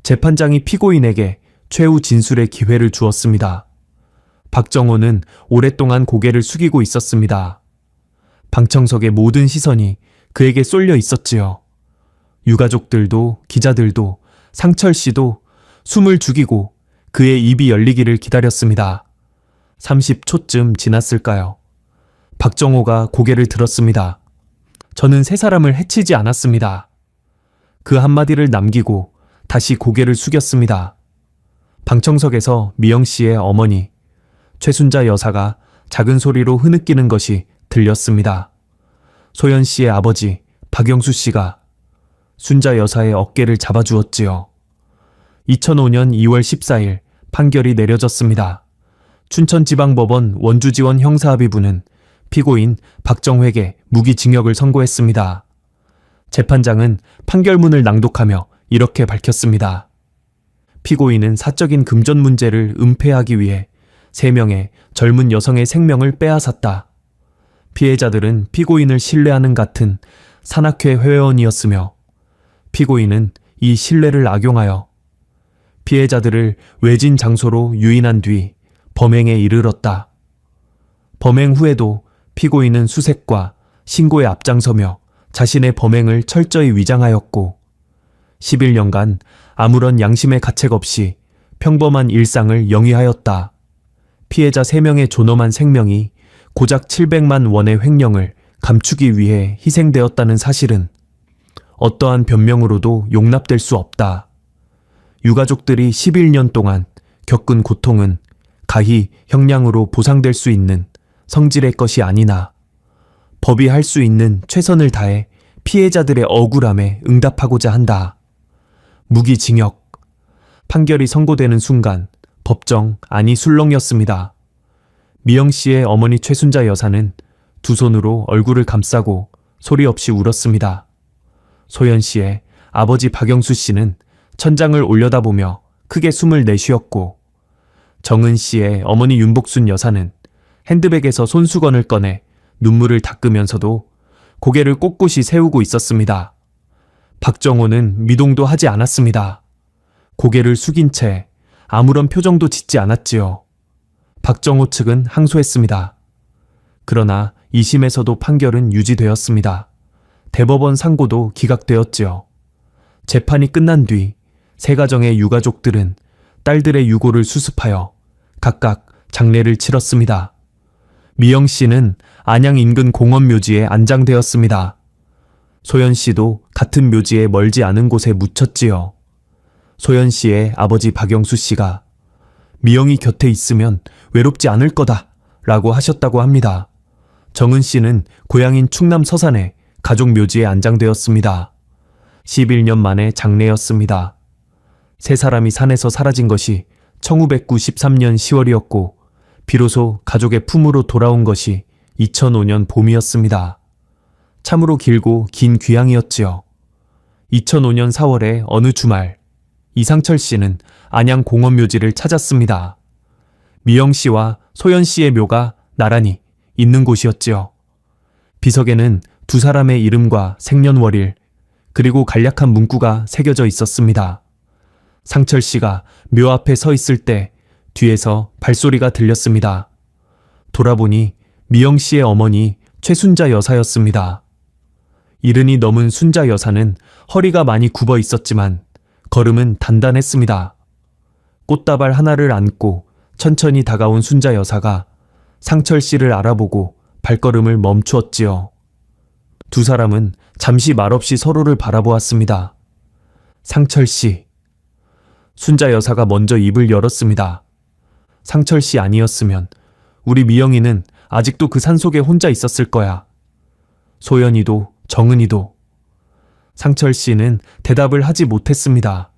재판장이 피고인에게 최후 진술의 기회를 주었습니다. 박정호는 오랫동안 고개를 숙이고 있었습니다. 방청석의 모든 시선이 그에게 쏠려 있었지요. 유가족들도 기자들도 상철 씨도 숨을 죽이고 그의 입이 열리기를 기다렸습니다. 30초쯤 지났을까요? 박정호가 고개를 들었습니다. 저는 세 사람을 해치지 않았습니다. 그 한마디를 남기고 다시 고개를 숙였습니다. 방청석에서 미영 씨의 어머니 최순자 여사가 작은 소리로 흐느끼는 것이 들렸습니다. 소연 씨의 아버지 박영수 씨가 순자 여사의 어깨를 잡아주었지요. 2005년 2월 14일 판결이 내려졌습니다. 춘천지방법원 원주지원 형사합의부는 피고인 박정회에게 무기징역을 선고했습니다. 재판장은 판결문을 낭독하며 이렇게 밝혔습니다. 피고인은 사적인 금전 문제를 은폐하기 위해 3명의 젊은 여성의 생명을 빼앗았다. 피해자들은 피고인을 신뢰하는 같은 산악회 회원이었으며 피고인은 이 신뢰를 악용하여 피해자들을 외진 장소로 유인한 뒤 범행에 이르렀다. 범행 후에도 피고인은 수색과 신고에 앞장서며 자신의 범행을 철저히 위장하였고 11년간 아무런 양심의 가책 없이 평범한 일상을 영위하였다. 피해자 3명의 존엄한 생명이 고작 700만 원의 횡령을 감추기 위해 희생되었다는 사실은 어떠한 변명으로도 용납될 수 없다. 유가족들이 11년 동안 겪은 고통은 가히 형량으로 보상될 수 있는 성질의 것이 아니나 법이 할 수 있는 최선을 다해 피해자들의 억울함에 응답하고자 한다. 무기징역. 판결이 선고되는 순간 법정 안이 술렁였습니다. 미영 씨의 어머니 최순자 여사는 두 손으로 얼굴을 감싸고 소리 없이 울었습니다. 소연 씨의 아버지 박영수 씨는 천장을 올려다보며 크게 숨을 내쉬었고 정은 씨의 어머니 윤복순 여사는 핸드백에서 손수건을 꺼내 눈물을 닦으면서도 고개를 꼿꼿이 세우고 있었습니다. 박정호는 미동도 하지 않았습니다. 고개를 숙인 채 아무런 표정도 짓지 않았지요. 박정호 측은 항소했습니다. 그러나 2심에서도 판결은 유지되었습니다. 대법원 상고도 기각되었지요. 재판이 끝난 뒤 세 가정의 유가족들은 딸들의 유고를 수습하여 각각 장례를 치렀습니다. 미영 씨는 안양 인근 공원묘지에 안장되었습니다. 소연 씨도 같은 묘지에 멀지 않은 곳에 묻혔지요. 소연 씨의 아버지 박영수 씨가 미영이 곁에 있으면 외롭지 않을 거다 라고 하셨다고 합니다. 정은 씨는 고향인 충남 서산에 가족 묘지에 안장되었습니다. 11년 만에 장례였습니다. 세 사람이 산에서 사라진 것이 1993년 10월이었고 비로소 가족의 품으로 돌아온 것이 2005년 봄이었습니다. 참으로 길고 긴 귀향이었지요. 2005년 4월의 어느 주말, 이상철 씨는 안양 공원묘지를 찾았습니다. 미영 씨와 소연 씨의 묘가 나란히 있는 곳이었지요. 비석에는 두 사람의 이름과 생년월일, 그리고 간략한 문구가 새겨져 있었습니다. 상철 씨가 묘 앞에 서 있을 때 뒤에서 발소리가 들렸습니다. 돌아보니 미영 씨의 어머니 최순자 여사였습니다. 이른이 넘은 순자 여사는 허리가 많이 굽어 있었지만 걸음은 단단했습니다. 꽃다발 하나를 안고 천천히 다가온 순자 여사가 상철 씨를 알아보고 발걸음을 멈추었지요. 두 사람은 잠시 말없이 서로를 바라보았습니다. 상철 씨. 순자 여사가 먼저 입을 열었습니다. 상철 씨 아니었으면 우리 미영이는 아직도 그 산속에 혼자 있었을 거야. 소연이도 정은이도. 상철 씨는 대답을 하지 못했습니다.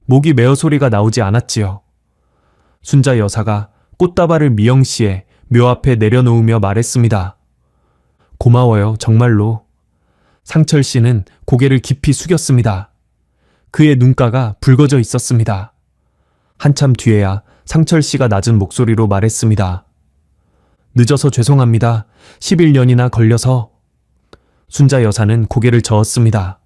목이 메어 소리가 나오지 않았지요. 순자 여사가 꽃다발을 미영 씨의 묘 앞에 내려놓으며 말했습니다. 고마워요, 정말로. 상철 씨는 고개를 깊이 숙였습니다. 그의 눈가가 붉어져 있었습니다. 한참 뒤에야 상철 씨가 낮은 목소리로 말했습니다. 늦어서 죄송합니다. 11년이나 걸려서. 순자 여사는 고개를 저었습니다.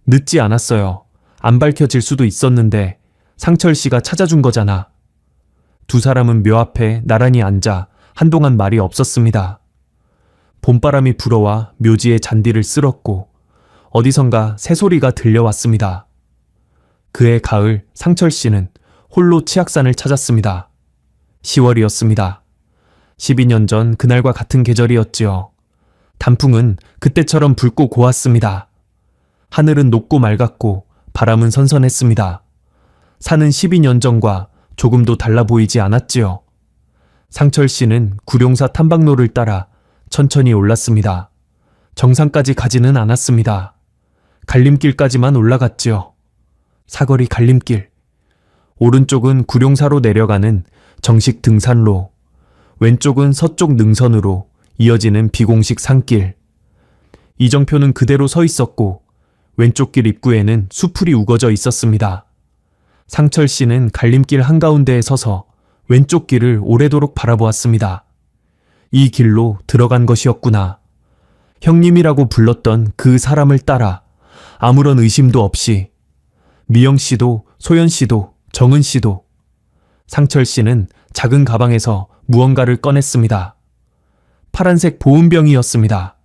늦지 않았어요. 안 밝혀질 수도 있었는데 상철 씨가 찾아준 거잖아. 두 사람은 묘 앞에 나란히 앉아 한동안 말이 없었습니다. 봄바람이 불어와 묘지의 잔디를 쓸었고 어디선가 새소리가 들려왔습니다. 그해 가을 상철 씨는 홀로 치악산을 찾았습니다. 10월이었습니다. 12년 전 그날과 같은 계절이었지요. 단풍은 그때처럼 붉고 고왔습니다. 하늘은 높고 맑았고 바람은 선선했습니다. 산은 12년 전과 조금도 달라 보이지 않았지요. 상철 씨는 구룡사 탐방로를 따라 천천히 올랐습니다. 정상까지 가지는 않았습니다. 갈림길까지만 올라갔지요. 사거리 갈림길. 오른쪽은 구룡사로 내려가는 정식 등산로, 왼쪽은 서쪽 능선으로 이어지는 비공식 산길. 이정표는 그대로 서 있었고 왼쪽 길 입구에는 수풀이 우거져 있었습니다. 상철 씨는 갈림길 한가운데에 서서 왼쪽 길을 오래도록 바라보았습니다. 이 길로 들어간 것이었구나. 형님이라고 불렀던 그 사람을 따라 아무런 의심도 없이 미영 씨도 소연 씨도 정은 씨도. 상철 씨는 작은 가방에서 무언가를 꺼냈습니다. 파란색 보온병이었습니다.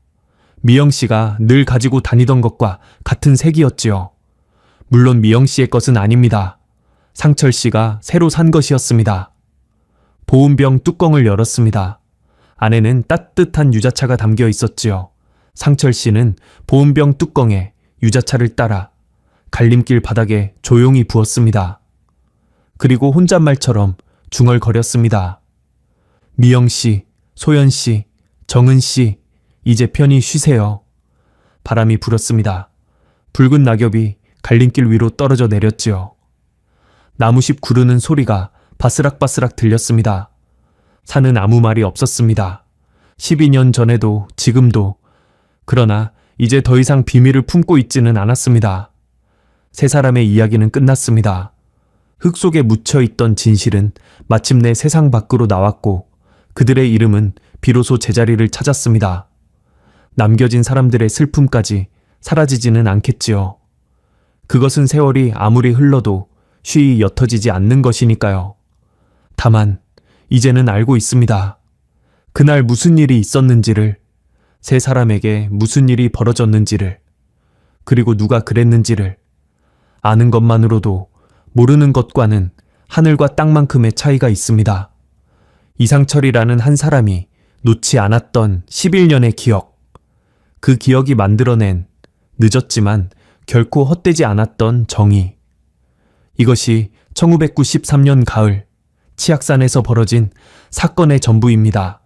미영 씨가 늘 가지고 다니던 것과 같은 색이었지요. 물론 미영 씨의 것은 아닙니다. 상철 씨가 새로 산 것이었습니다. 보온병 뚜껑을 열었습니다. 안에는 따뜻한 유자차가 담겨 있었지요. 상철 씨는 보온병 뚜껑에 유자차를 따라 갈림길 바닥에 조용히 부었습니다. 그리고 혼잣말처럼 중얼거렸습니다. 미영 씨, 소연 씨, 정은 씨, 이제 편히 쉬세요. 바람이 불었습니다. 붉은 낙엽이 갈림길 위로 떨어져 내렸지요. 나무십 구르는 소리가 바스락바스락 들렸습니다. 산은 아무 말이 없었습니다. 12년 전에도 지금도. 그러나 이제 더 이상 비밀을 품고 있지는 않았습니다. 세 사람의 이야기는 끝났습니다. 흙 속에 묻혀있던 진실은 마침내 세상 밖으로 나왔고 그들의 이름은 비로소 제자리를 찾았습니다. 남겨진 사람들의 슬픔까지 사라지지는 않겠지요. 그것은 세월이 아무리 흘러도 쉬이 옅어지지 않는 것이니까요. 다만 이제는 알고 있습니다. 그날 무슨 일이 있었는지를, 세 사람에게 무슨 일이 벌어졌는지를, 그리고 누가 그랬는지를. 아는 것만으로도 모르는 것과는 하늘과 땅만큼의 차이가 있습니다. 이상철이라는 한 사람이 놓지 않았던 11년의 기억. 그 기억이 만들어낸 늦었지만 결코 헛되지 않았던 정의. 이것이 1993년 가을 치악산에서 벌어진 사건의 전부입니다.